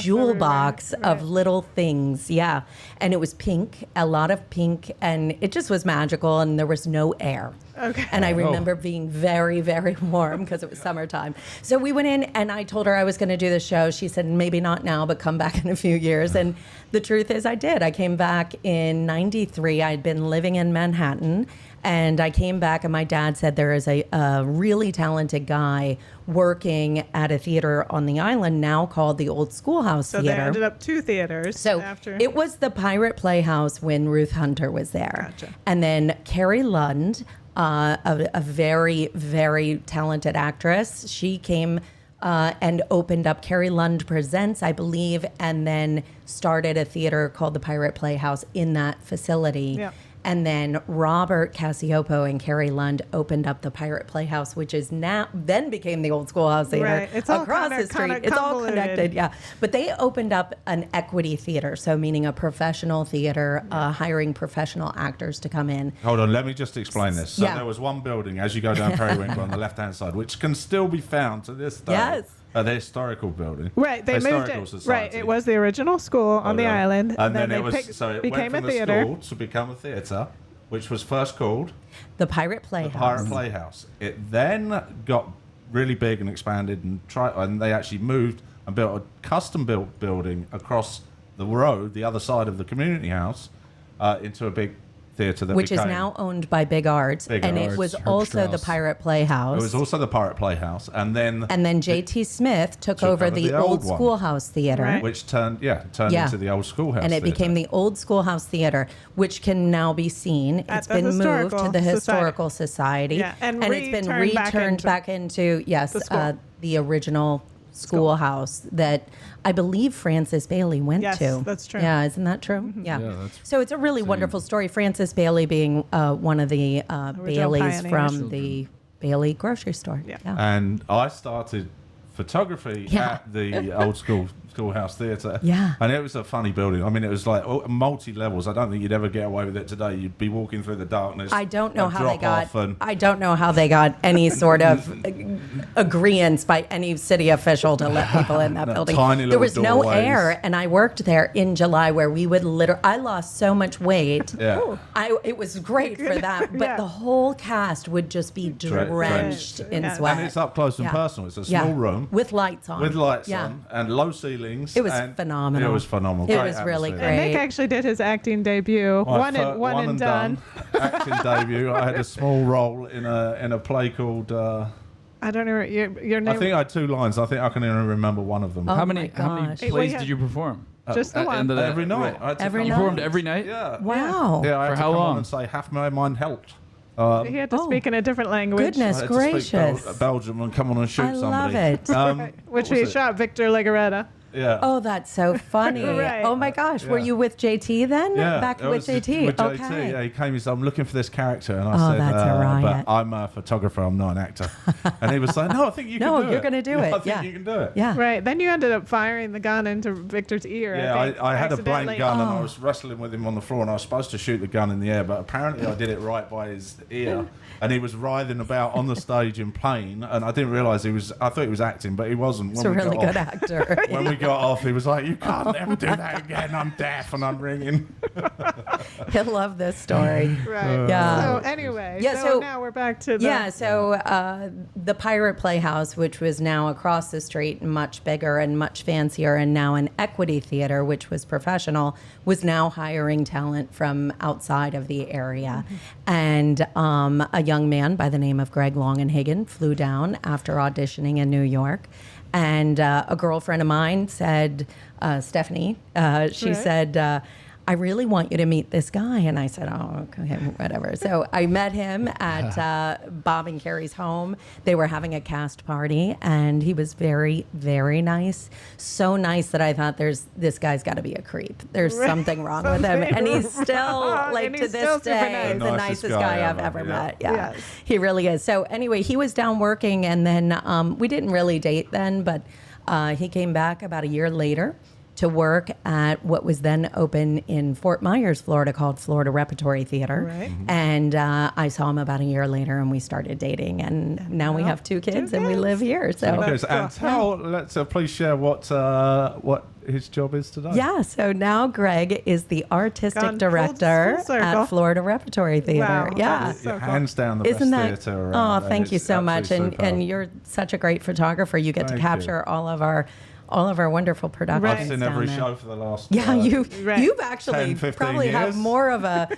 jewel box of little things. Yeah. And it was pink, a lot of pink, and it just was magical, and there was no air. Okay. And I remember being very, very warm because it was summertime. So we went in, and I told her I was going to do the show. She said, maybe not now, but come back in a few years. And the truth is I did. I came back in 93. I'd been living in Manhattan. And I came back, and my dad said there is a really talented guy working at a theater on the island now called the Old Schoolhouse Theater. So they ended up 2 theaters. So after. It was the Pirate Playhouse when Ruth Hunter was there. Gotcha. And then Carrie Lund, a very, very talented actress, she came and opened up Carrie Lund Presents, I believe, and then started a theater called the Pirate Playhouse in that facility. Yeah. And then Robert Cassioppo and Carrie Lund opened up the Pirate Playhouse, which is then became the Old Schoolhouse Theater. Right. It's all across the street. It's all connected, yeah. But they opened up an equity theater, so meaning a professional theater, hiring professional actors to come in. Hold on, let me just explain this. So Yeah. there was one building as you go down Periwinkle on the left-hand side, which can still be found to this day. Yes. The historical building. Right, they moved Historical it. Society. Right, it was the original school on the island. And then they it became went from a theater. the school to become a theatre, which was first called The Pirate Playhouse. the Pirate Playhouse. It then got really big and expanded, and they actually moved and built a custom-built building across the road, the other side of the community house, into a big theatre that which is became... now owned by Big Arts. Big and Arts, it was Herb also the Strauss. Pirate Playhouse. It was also the Pirate Playhouse, and then J.T. Smith took Took over over the the Old old one. Schoolhouse Theater. Right. which turned Yeah. into the Old Schoolhouse And it Theatre. became the Old Schoolhouse Theater, which can now be seen. At It's the been moved to Historical the Society. Historical Society. Yeah, and it's been returned back returned back into, the school. the original schoolhouse that I believe Frances Bailey went Yes, to. that's true. Yeah, isn't that true? Yeah. Yeah, that's So it's a really wonderful story. Frances Bailey being one of the Baileys pioneers. from the Bailey grocery store. Yeah. And I started photography Yeah. at the Old Schoolhouse Theatre. Yeah. And it was a funny building. I mean, it was like multi-levels. I don't think you'd ever get away with it today. You'd be walking through the darkness. I don't know and how they drop got. off and- I don't know how they got any sort of agreement by any city official to let people in that building. tiny There little was no doorways. air, and I worked there in July, where we would I lost so much weight. Yeah. It was great for that, but Yeah. the whole cast would just be drenched in Yeah. sweat. And it's up close and Yeah. personal. It's a Yeah. small room with lights on. with lights Yeah. on and low ceilings. It was and phenomenal. It was phenomenal. It Great was really atmosphere. And great. Nick actually did his acting debut. My One and done. Acting debut. I had a small role in a play called. I don't know your name. I think I had 2 lines. I think I can only remember one of them. Oh how my many gosh. plays Well, yeah. did you perform? Just the At the one. end of that- Every night. I had to Every come You night? performed every night? Yeah. Wow. Yeah, I had For to how come on long? and say, half my mind helped. He had to Oh. speak in a different language. Goodness I had to speak gracious. Belgium and come on and shoot I love somebody. it. Which what we was it? shot Victor Legaretta. Yeah. Oh, that's so funny. Right. Oh my gosh. Were Yeah. you with JT then? Yeah, Back it with was JT. With Okay. JT, yeah, he came and said, I'm looking for this character. And I Oh, said, that's a riot. but I'm a photographer, I'm not an actor. And he was like, no, I think you can No, do it. you're gonna do I it, think yeah. you can do it. Yeah. Right. Then you ended up firing the gun into Victor's ear. Yeah, I think, I had a blank accidentally. gun and Oh. I was wrestling with him on the floor and I was supposed to shoot the gun in the air, but apparently I did it right by his ear. And he was writhing about on the stage in pain, and I didn't realise I thought he was acting, but he wasn't. He's a really good actor. When we got off, he was like, you can't ever do that again, I'm deaf and I'm ringing. He'll love this story. Right. Yeah. So anyway, Yeah, so so- now we're back to the Yeah, so the Pirate Playhouse, which was now across the street, much bigger and much fancier, and now an Equity Theater, which was professional, was now hiring talent from outside of the area. And a young man by the name of Greg Longenhagen flew down after auditioning in New York. And a girlfriend of mine said, Stephanie, she Right. said, I really want you to meet this guy. And I said, oh, okay, whatever. So I met him at Bob and Carrie's home. They were having a cast party, and he was very, very nice. So nice that I thought this guy's got to be a creep. There's Right. something wrong with him. And he's still, like, And to he's this still super day, nice. the The nicest nicest guy guy I've ever, ever yeah. met. Yeah, Yes. he really is. So anyway, he was down working, and then we didn't really date then, but he came back about a year later to work at what was then open in Fort Myers, Florida, called Florida Repertory Theater. Right. And I saw him about a year later, and we started dating. And now we have two kids, and we kids. live here. So Okay, so, and let's please share what his job is today. yeah, so now Greg is the artistic Gone full director circle. at Florida Repertory Theater. Wow, Yeah. that's so cool. Hands down the Isn't best that? theatre Oh, around, and thank you it's so much, absolutely superb. and you're such a great photographer. You get Thank to you. capture all of our wonderful productions. Right. I've seen down every there. show for the last Yeah, Right. you've actually 10, 15 probably have years. more of a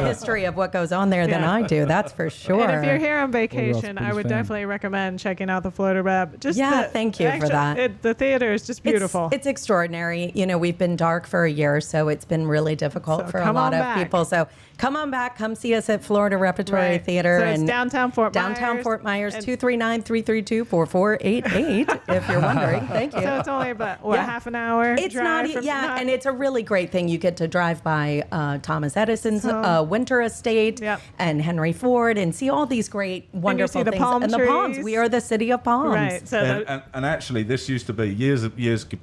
history of what goes on there than Yeah. I do. That's for sure. And if you're here on Well, vacation, I Ross, would please fan. definitely recommend checking out the Florida Rep. Just Yeah, thank you for that. The theater is just beautiful. It's extraordinary. You know, we've been dark for a year, so it's been really difficult So for a come lot on of back. people. So come on back, come see us at Florida Repertory Right. Theater. So it's and downtown Fort Downtown Myers, Fort Myers, and- 239-332-4488, if you're wondering. Thank you. So it's only about Yeah. half an hour. It's drive not, from- and it's a really great thing. You get to drive by Thomas Edison's Winter Estate Yep. and Henry Ford and see all these great, wonderful see the things. palm and the palms. trees. We are the city of palms. right. So And actually, this used to be years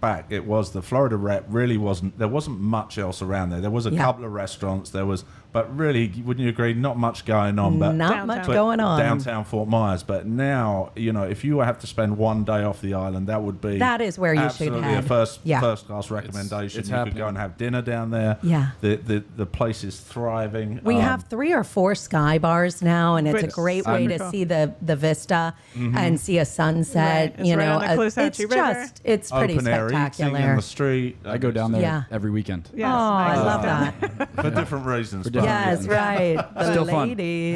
back. It was the Florida Rep. Really wasn't. There wasn't much else around there. There was a Yeah. couple of restaurants. There was, but really, wouldn't you agree? Not much going on. But Not Downtown. much but going on. downtown Fort Myers. But now, if you have to spend one day off the island, that would be That is where you should absolutely head. a first Yeah. class recommendation. it's you could go happening. and have dinner down there. Yeah. The place is thriving. We have 3 or 4 sky bars now, and it's a Which great is way to wonderful. see the vista and see a sunset. Right. It's right on the it's Caloosahatchee River. it's pretty open air eating in spectacular. the street. I go down there Yeah. every weekend. yes, Oh, I nice. love that. for different reasons. For but- Yes, right. The Still fun. ladies.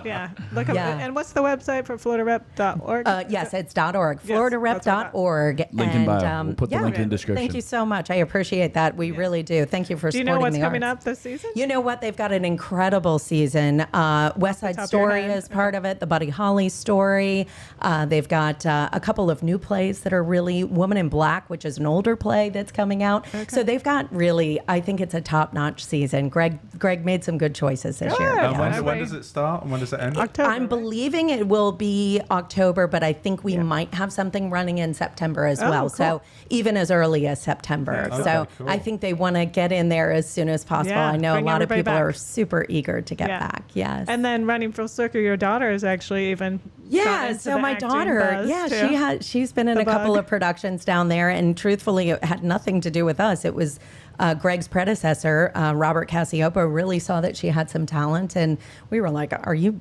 Yeah. Look up. Yeah. And what's the website for FloridaRep.org? Yes, it's .org, Yes, FloridaRep.org. Link in bio. We'll put the link in description. Thank you so much. I appreciate that. We really do. Thank you for Do you supporting know what's the coming arts. up this season? You know what? They've got an incredible season. West Side top of your Story head? is part of it, the Buddy Holly story. They've got a couple of new plays that are really Woman in Black, which is an older play that's coming out. So they've got really, I think it's a top-notch season. Greg made some good choices this year. Good. And Yeah. when does it start and when does it end? October. I'm believing it will be October, but I think we might have something running in September as well. cool. So even as early as September. Okay, So cool. I think they want to get in there as soon as possible. Yeah, I know a bring lot of everybody people back. are super eager to get Yeah. back. Yes. And then running full circle, your daughter is actually even gone yeah, into so the my acting daughter, buzz, yeah, too. she's been in The a couple bug. of productions down there, and truthfully, it had nothing to do with us. It was Greg's predecessor, Robert Cassiopo, really saw that she had some talent, and we were like, "Are you,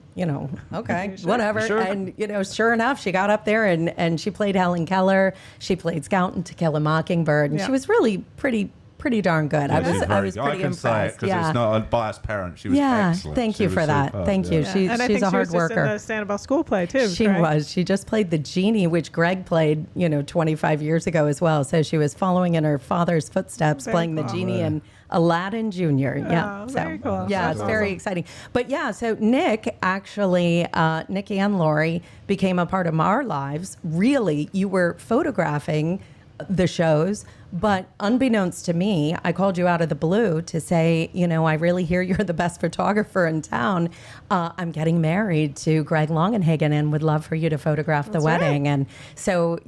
okay, whatever." Sure. And sure enough, she got up there and she played Helen Keller. She played Scout in To Kill a Mockingbird, and Yeah. she was really pretty pretty darn good. I was pretty impressed. Because it's not a biased parent. She was excellent. Thank you for that. Superb, Thank you. yeah. She's a hard worker. And I think she was just in the Sanibel School play too. She was. She just played the genie, which Greg played, 25 years ago as well. So she was following in her father's footsteps, playing the genie in Aladdin Jr. Yeah. Very cool. Yeah, it's very exciting. But yeah, so Nick actually, Nick and Lori became a part of our lives. Really, you were photographing the shows, but unbeknownst to me, I called you out of the blue to say, I really hear you're the best photographer in town. I'm getting married to Greg Longenhagen and would love for you to photograph the wedding. And so,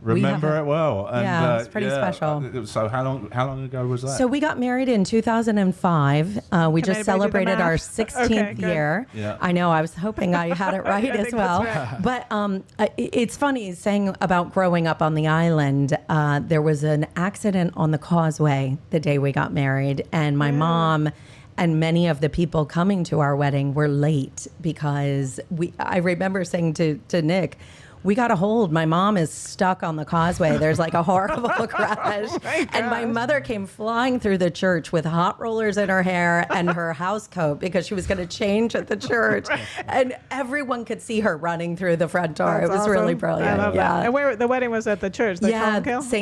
remember it well. And, it's pretty special. So how long ago was that? So we got married in 2005. We just celebrated our 16th year. Yeah. I know. I was hoping I had it right as well. Right. But it's funny saying about growing up on the island. There was an accident on the causeway the day we got married, and my mom and many of the people coming to our wedding were late because I remember saying to Nick, we got to hold. My mom is stuck on the causeway. There's like a horrible crash. And my mother came flying through the church with hot rollers in her hair and her house coat because she was going to change at the church. And everyone could see her running through the front door. That's it was awesome. really brilliant. I love that. And where the wedding was at the church? St.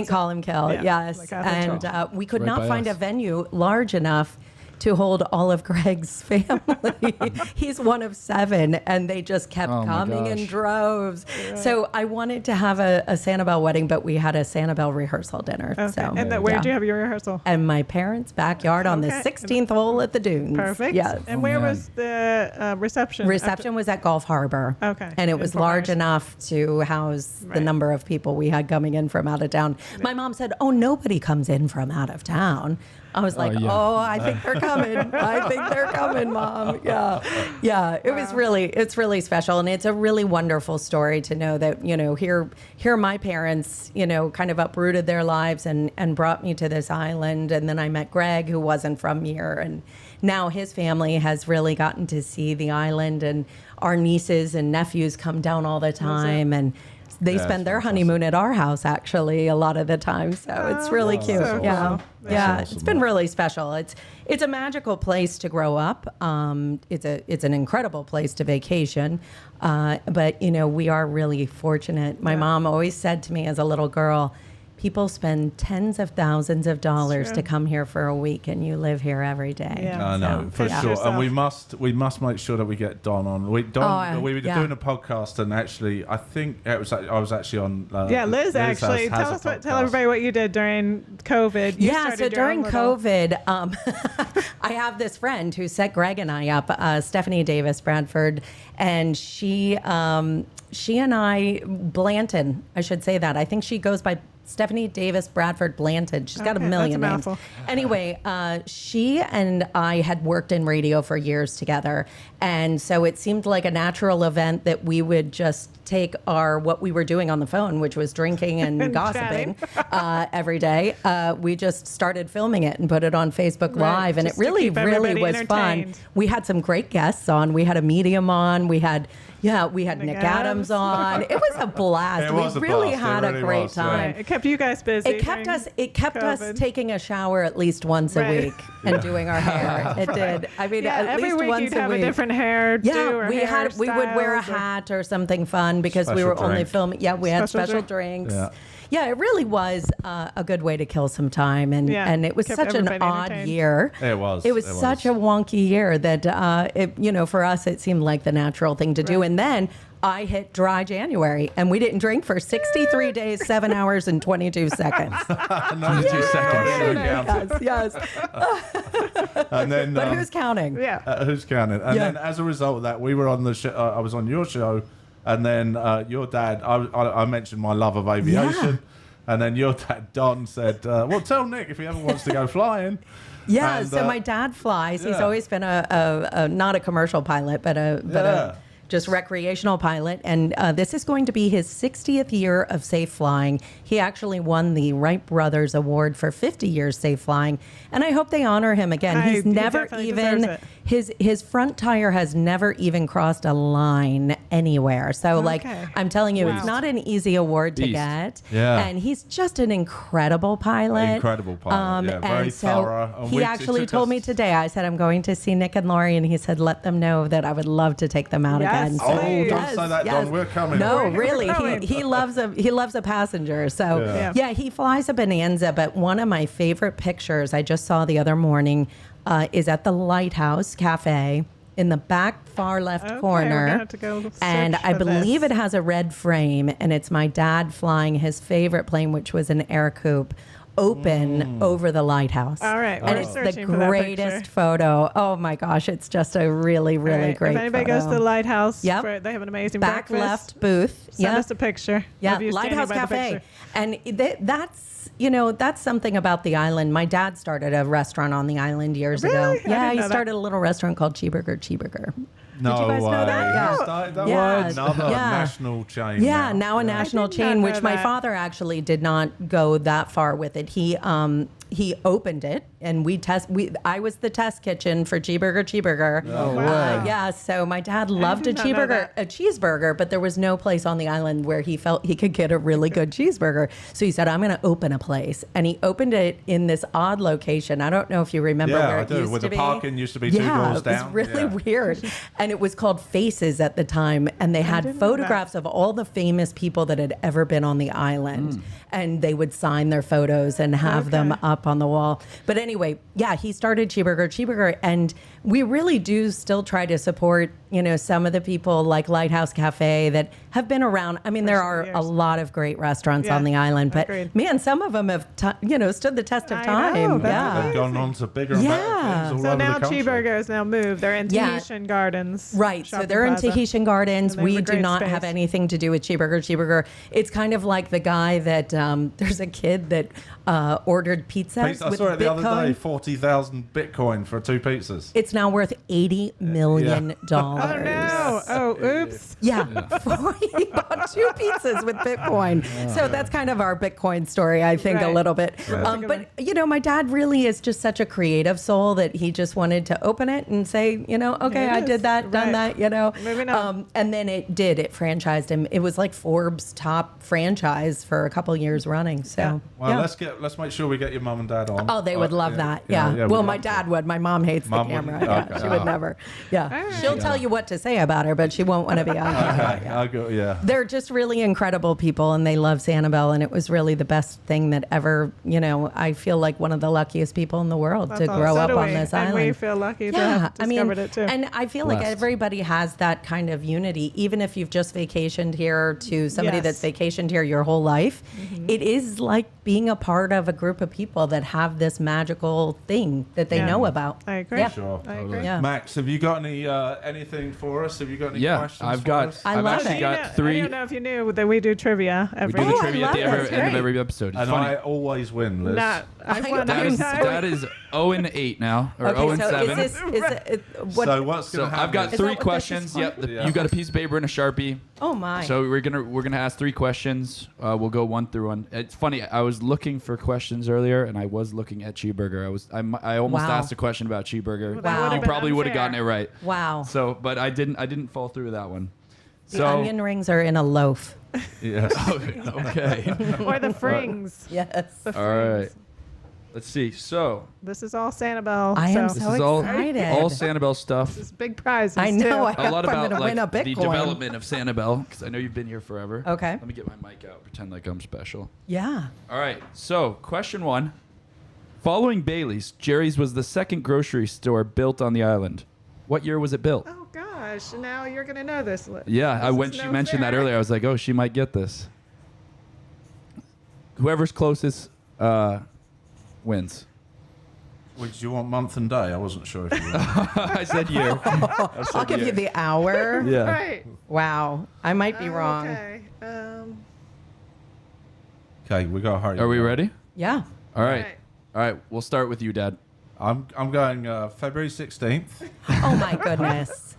Columkill, yes. And we could not find a venue large enough to hold all of Greg's family. He's one of 7, and they just kept coming in droves. Yeah. So I wanted to have a Sanibel wedding, but we had a Sanibel rehearsal dinner. Okay. So, and where did you have your rehearsal? And my parents' backyard on the 16th hole at the dunes. Perfect. Yes. And where was the reception? Reception was at Gulf Harbor. Okay. And it was large enough to house the number of people we had coming in from out of town. My mom said, nobody comes in from out of town. I was like, I think they're coming. I think they're coming, Mom. Yeah. It's really special. And it's a really wonderful story to know that, here my parents, kind of uprooted their lives and brought me to this island. And then I met Greg, who wasn't from here. And now his family has really gotten to see the island, and our nieces and nephews come down all the time. And they spend their honeymoon at our house, actually, a lot of the time. So it's really cute. So cool. Yeah, it's been really special. It's a magical place to grow up. It's an incredible place to vacation. But we are really fortunate. My mom always said to me as a little girl, people spend tens of thousands of dollars to come here for a week, and you live here every day. Yeah. I know, for sure. And we must make sure that we get Don on. We were doing a podcast, and actually, I think I was actually on. Liz actually. Tell everybody what you did during COVID. So during COVID, I have this friend who set Greg and I up, Stephanie Davis Bradford, and she and I, Blanton, I should say that. I think she goes by Stephanie Davis Bradford Blanton. She's got a million names. Anyway, she and I had worked in radio for years together. And so it seemed like a natural event that we would just take what we were doing on the phone, which was drinking and gossiping every day. We just started filming it and put it on Facebook Live. And it really was fun. We had some great guests on. We had a medium on. We had Nick Adams on. It was a blast. We really had a great time. It kept you guys busy. It kept us taking a shower at least once a week and doing our hair. It did. I mean, at least every week once you'd a have week. a different hair. We would wear a hat or something fun because we were only filming. Yeah, we had special drinks. Yeah, it really was a good way to kill some time, and it was such an odd year. It was. It was such a wonky year that for us it seemed like the natural thing to do. And then I hit dry January, and we didn't drink for 63 days, 7 hours, and 22 seconds. 92 seconds. Yes. And then, but who's counting? Who's counting? And then, as a result of that, we were on the show. I was on your show. And then your dad, I mentioned my love of aviation. And then your dad, Don, said, well, tell Nick if he ever wants to go flying. So my dad flies. He's always been a not a commercial pilot, but a just recreational pilot. And this is going to be his 60th year of safe flying. He actually won the Wright Brothers Award for 50 years safe flying. And I hope they honor him again. He's never even, his front tire has never even crossed a line anywhere. So like, I'm telling you, it's not an easy award to get. Yeah. And he's just an incredible pilot. Incredible pilot. Yeah, very thorough. And he actually told me today, I said, I'm going to see Nick and Lori, and he said, let them know that I would love to take them out again. So, don't say that, Don. We're coming. No, really. He loves a passenger. So yeah, he flies a Bonanza. But one of my favorite pictures I just saw the other morning is at the Lighthouse Cafe in the back far left corner. We're gonna have to go and I believe it has a red frame, and it's my dad flying his favorite plane, which was an Air Coupe, open over the lighthouse. All right. And it's the greatest photo. Oh my gosh, it's just a really, really great If anybody photo. goes to the Lighthouse, they have an amazing back breakfast. left booth. Send us a picture. Yeah, of you Lighthouse standing by the Cafe. picture. And that's something about the island. My dad started a restaurant on the island years ago. Yeah, he started a little restaurant called Cheeseburger. No Did you guys know that? Yeah. Another national chain. Yeah, now a national chain, which my father actually did not go that far with it. He opened it, and I was the test kitchen for Cheeseburger. Oh, wow. Yeah, so my dad loved a cheeseburger, but there was no place on the island where he felt he could get a really good cheeseburger. So he said, I'm going to open a place. And he opened it in this odd location. I don't know if you remember where it used to be. Yeah, I do. Where the parking used to be 2 doors down. It was really weird. And it was called Faces at the time. And they had photographs of all the famous people that had ever been on the island. And they would sign their photos and have them up on the wall. But anyway, yeah, he started Cheeseburger, and we really do still try to support, some of the people like Lighthouse Cafe that have been around. I mean, there are a lot of great restaurants on the island, but man, some of them have, stood the test of time. They've gone on to bigger and better things all So over now the country. Cheeseburger has now moved. They're in Tahitian Gardens. Right. So they're in Tahitian Gardens. We do not have anything to do with Cheeseburger. It's kind of like the guy that there's a kid that ordered pizza. I saw it the other day, 40,000 Bitcoin for 2 pizzas. It's now worth $80 million. Oh, no. Oh, oops. Yeah. He bought 2 pizzas with Bitcoin. So that's kind of our Bitcoin story, I think, a little bit. But, my dad really is just such a creative soul that he just wanted to open it and say, okay, I did that, done that, Moving on. And then it franchised him. It was like Forbes' top franchise for a couple years running. So, Well, let's make sure we get your mum and dad on. Oh, they would love that. Yeah. Well, my dad would. My mom hates the camera. She would never. Yeah. She'll tell you what to say about her, but she won't want to be on camera. They're just really incredible people, and they love Sanibel, and it was really the best thing that ever, I feel like one of the luckiest people in the world to grow up on this island. And we feel lucky to have discovered it too. And I feel like everybody has that kind of unity, even if you've just vacationed here to somebody that's vacationed here your whole life. It is like being a part of a group of people that have this magical thing that they know about. I agree. Yeah. Sure. I agree. Yeah. Max, have you got any anything for us? Have you got any questions I've for got. us? I I've love actually it. got 3. I don't know if you knew that we do trivia every We do the I trivia at love the it. end of every episode. It's And funny. I always win, Liz. I won That every is time. 0-8 now, or Okay, 0-7. So what's So going to happen? I've got Is 3 that what questions. this is for? Yep, you got a piece of paper and a Sharpie. Oh my. So we're gonna ask 3 questions. We'll go 1 through 1. It's funny. I was looking for questions earlier, and I was looking at Cheeseburger. I almost asked a question about Cheeseburger. Well, that would've You been probably would have unfair. gotten it right. Wow. So, but I didn't fall through with that one. The onion rings are in a loaf. Yes. Okay. Or the frings. Yes. The All right. frings. Let's see. So This is all Sanibel. I am so so this is all excited. Sanibel stuff. This is big prizes. I know. Too. I A hope lot I'm about going to win a the Bitcoin. development of Sanibel, because I know you've been here forever. Okay. Let me get my mic out. Pretend like I'm special. Yeah. All right. So question 1. Following Bailey's, Jerry's was the second grocery store built on the island. What year was it built? Oh gosh! Now you're going to know this. Yeah, when she mentioned that earlier, I was like, oh, she might get this. Whoever's closest wins. Well, do you want month and day? I wasn't sure if you I said year. I'll give you the hour. Yeah. Right. Wow. I might be wrong. Okay. Okay, we got to hurry. Are we ready? Yeah. All right. All right. We'll start with you, Dad. I'm going February 16th, Oh my goodness.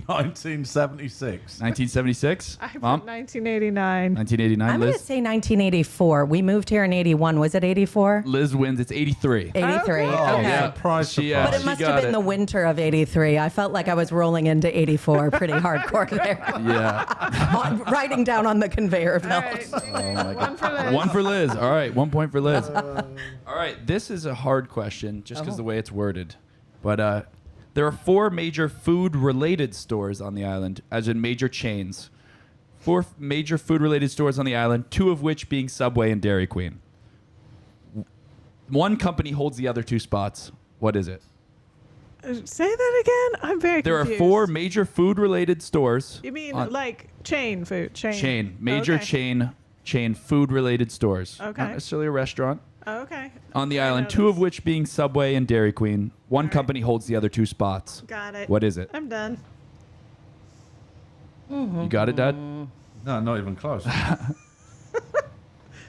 1976. 1976. I put Mom. 1989. 1989. I'm going to Liz. say 1984. We moved here in 81. Was it 84? Liz wins. It's 83. 83. Oh, Okay. yeah. Surprise, She, surprise. But it She must got have been it. the winter of 83. I felt like I was rolling into 84 pretty hardcore there. Yeah. Writing down on the conveyor All belt. right. Oh One for Liz. One for Liz. All right. 1 point for Liz. All right. This is a hard question just because the way it's worded. But there are 4 major food-related stores on the island, as in major chains. 4 major food-related stores on the island, 2 of which being Subway and Dairy Queen. One company holds the other 2 spots. What is it? Say that again. I'm very There confused. are 4 major food-related stores. You mean on- like chain food? chain, major Okay. chain food-related stores. Okay. Not necessarily a restaurant. Okay. On the I island, know 2 of this. which being Subway and Dairy Queen. One right. company holds the other 2 spots. Got it. What is it? I'm done. You got it, Dad? No, not even close.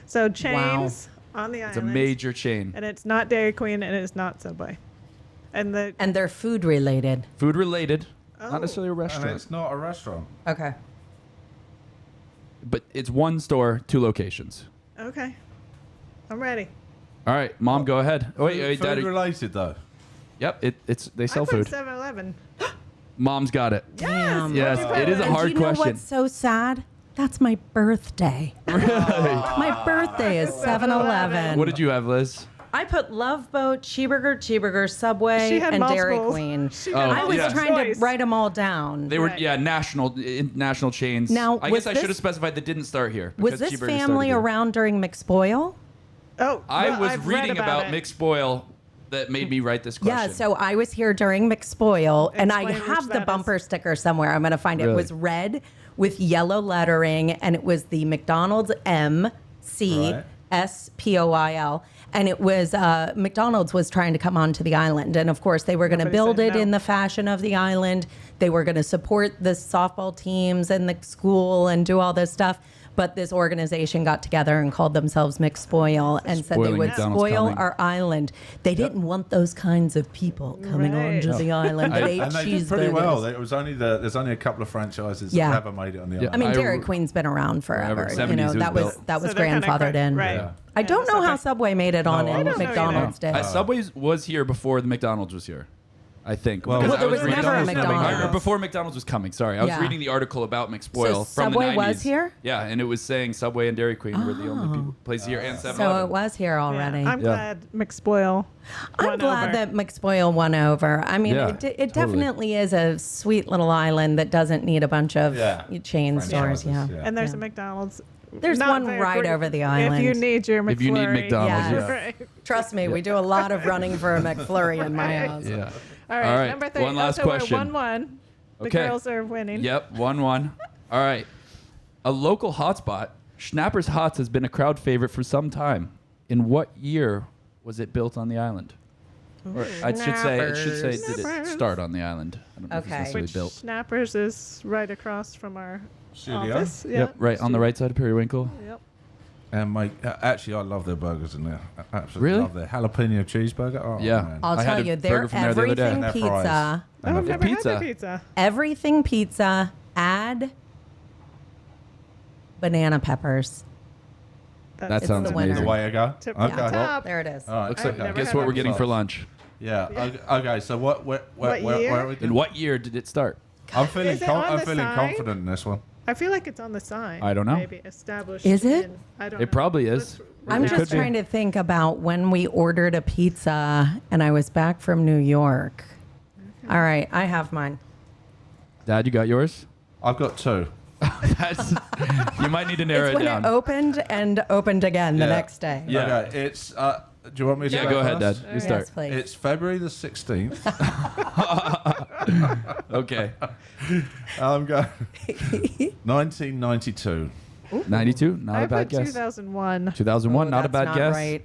So chains on the It's a island. major chain. And it's not Dairy Queen and it's not Subway. And the And they're food related. Food related, Oh. not necessarily a And restaurant. it's not a restaurant. Okay. But it's one store, 2 locations. okay. I'm ready. All right, Mom, go ahead. Oh, wait, Food Dad. related though. Yep, it's they I sell put food. 7-Eleven. Mom's got it. Damn. Yes, it is a And hard do you know question. what's so sad? That's my birthday. My birthday is 7-Eleven. What did you have, Liz? I put Love Boat, Cheeseburger, Subway, She had and Dairy multiples. Queen. She Oh, had I was yeah. trying to choice. write them all down. They were Right. national chains. Now, I was guess I should have this- specified they didn't start here. Was because this Cheeseburger started family here. around during McSpoil? Oh, I well, was I've read reading about it. McSpoil that made me write this question. Yeah, so I was here during McSpoil, and I Explain which have the that is. bumper sticker somewhere. I'm going to find it. It Really? was red with yellow lettering, and it was the McDonald's McSpoil. And it was McDonald's was trying to come onto the island. And of course, they were going to Nobody build said it no. in the fashion of the island. They were going to support the softball teams and the school and do all this stuff. But this organization got together and called themselves McSpoil and said they Spoiling would McDonald's spoil coming. our island. They didn't want those kinds of people coming Right. onto the island that ate And they did pretty cheeseburgers. well. It was only there's only a couple of franchises Yeah. that ever made it on the Yeah. island. I mean, I Dairy re- Queen's been around forever. Forever. You know, 70s it that was was built. that was So they're kinda grandfathered in. Right. Yeah. I don't know how Subway made it on No, I and don't know McDonald's did. Subway's was here before the McDonald's was here, I think. Well, because Well, there I was reading- never a McDonald's. Or before McDonald's was coming. Sorry, I was Yeah. reading the article about McSpoil So from Subway the 90s. was here? Yeah, and it was saying Subway and Dairy Queen were the only places here, and 7-Eleven. So it was here already. I'm glad McSpoil. I'm won glad over. that McSpoil won over. I mean, Yeah, it totally. definitely is a sweet little island that doesn't need a bunch of chain stores. Franchises, Yeah. And there's Yeah. a McDonald's. There's not one very right great- over the If island. you need your McFlurry. If you need McDonald's, Yeah. Right. Trust me, we do a lot of running for a McFlurry in my house. Yeah. All right, All right, number 3. one last so question. We're 1-1. The Okay. girls are winning. Yep, 1-1. All right. A local hotspot, Schnapper's Hots, has been a crowd favorite for some time. In what year was it built on the island? Or I should say, did it Snappers. start on the island? I don't know if it's Okay. necessarily Which built. Snappers is right across from our Studio. office. Yeah. Yep, right on the right side of Periwinkle. Yep. And actually, I love their burgers in there. I absolutely Really? love their jalapeno cheeseburger. Oh, Yeah. man. I'll I had tell a you, they're burger from there the other day. everything And their fries. pizza. Oh, I've And never pizza. had the pizza. Everything pizza. Add banana peppers. That It's sounds the winner. the amazing. way I go. Tip Okay. the top. There it is. All right. Looks I've like, never guess had what that we're getting before. for lunch. Yeah. Yeah. Okay. So what are we In doing? what year did it start? I'm feeling Is it on I'm the feeling sign? confident in this one. I feel like it's on the sign. I don't know. Maybe established. Is it? in- I don't It know. probably is. I'm It just could be. trying to think about when we ordered a pizza and I was back from New York. All right, I have mine. Dad, you got yours? I've got 2. That's, you might need to narrow It's it when down. it opened and opened again the Yeah. next day. Yeah. Okay. It's. Do you want me to Yeah, go ahead, Dad. first? You start. Yes, please. It's February the 16th. Okay. I'm going 1992. 92, not I a bad put guess. 2001. 2001, not a That's bad not guess. Right.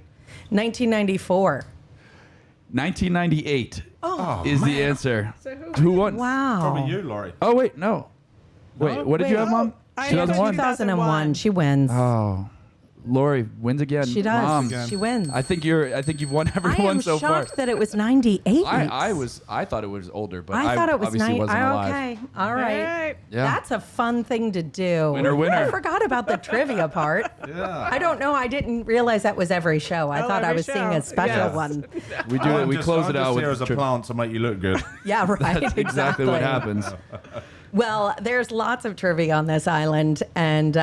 1994. 1998 is the answer. So Who won? Wow. Probably you, Laurie. Oh, wait, no. Wait, what did you have, Mom? I had 2001? 2001. She wins. Oh. Lori wins again. She does. Mom, She wins. I think you've won I everyone am so far. shocked that it was 98 I thought it was older, but I thought it was obviously wasn't alive. Okay, all right. All right. Yeah. That's a fun thing to do. Winner, winner. I forgot about the trivia part. Yeah. I don't know. I didn't realize that was every show. I thought I every was seeing show. a special Yes. one. We do it. We close it out I'm with just here as a trivia. plant to make you look good. Yeah, right. That's exactly what happens. Well, there's lots of trivia on this island, and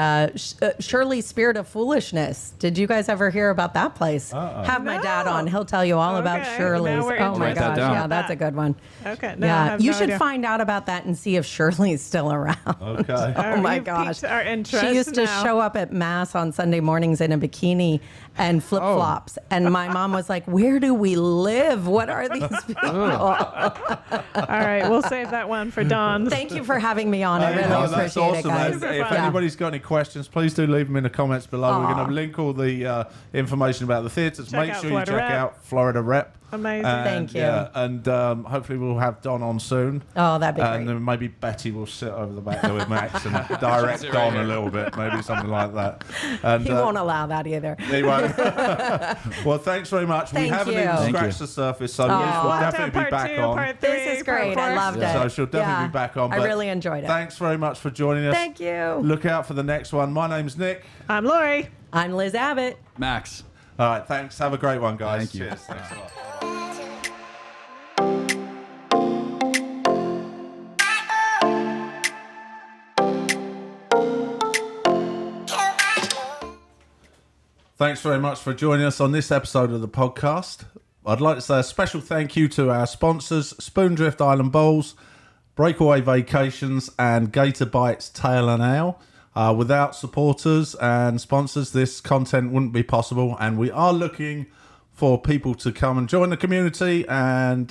Shirley's Spirit of Foolishness. Did you guys ever hear about that place? Have my dad No. on; he'll tell you all about Okay, Shirley's. now we're Oh my Write that gosh, down. yeah, that's a good one. Okay. No, I have you no should idea. find out about that and see if Shirley's still around. Okay. Oh my You've gosh. piqued our interest She used to now. show up at mass on Sunday mornings in a bikini and flip flops. And my mom was like, "Where do we live? What are these people?" All right, we'll save that one for Dawn. Thank you for having me on. I really No, that's appreciate it, awesome. guys. If Super fun. anybody's got any questions, please do leave them in the comments below. We're going to link all the information about the theatres. Check Make out sure Florida you check Rep. out Florida Rep. Amazing. And, Thank you. Yeah, and hopefully we'll have Don on soon. Oh, that'd be And great. then maybe Betty will sit over the back there with Max and direct Sit right Don here. a little bit, maybe something like that. And, He won't allow that either. he won't. Well, thanks very much. Thank we haven't you. even Thank scratched you. the surface, so Liz Aw. will We'll have to definitely have be part back 2, on. part 3, This is part great. I 4. loved it. So she'll definitely Yeah. be back on. I but really enjoyed it. Thanks very much for joining us. Thank you. Look out for the next one. My name's Nick. I'm Lori. I'm Liz Abbott. Max. All right, thanks. Have a great one, guys. Thank you. Cheers. Thanks a lot. Thanks very much for joining us on this episode of the podcast. I'd like to say a special thank you to our sponsors, Spoondrift Island Bowls, Breakaway Vacations, and GatorBites Tail and Ale. Without supporters and sponsors, this content wouldn't be possible, and we are looking for people to come and join the community and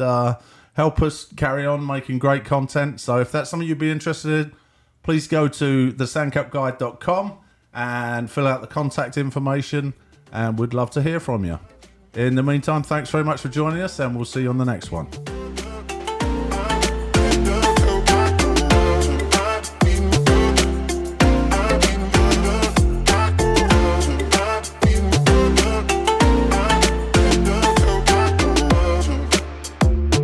help us carry on making great content. So if that's something you'd be interested in, please go to theSandcapGuide.com and fill out the contact information, and we'd love to hear from you. In the meantime, thanks very much for joining us, and we'll see you on the next one.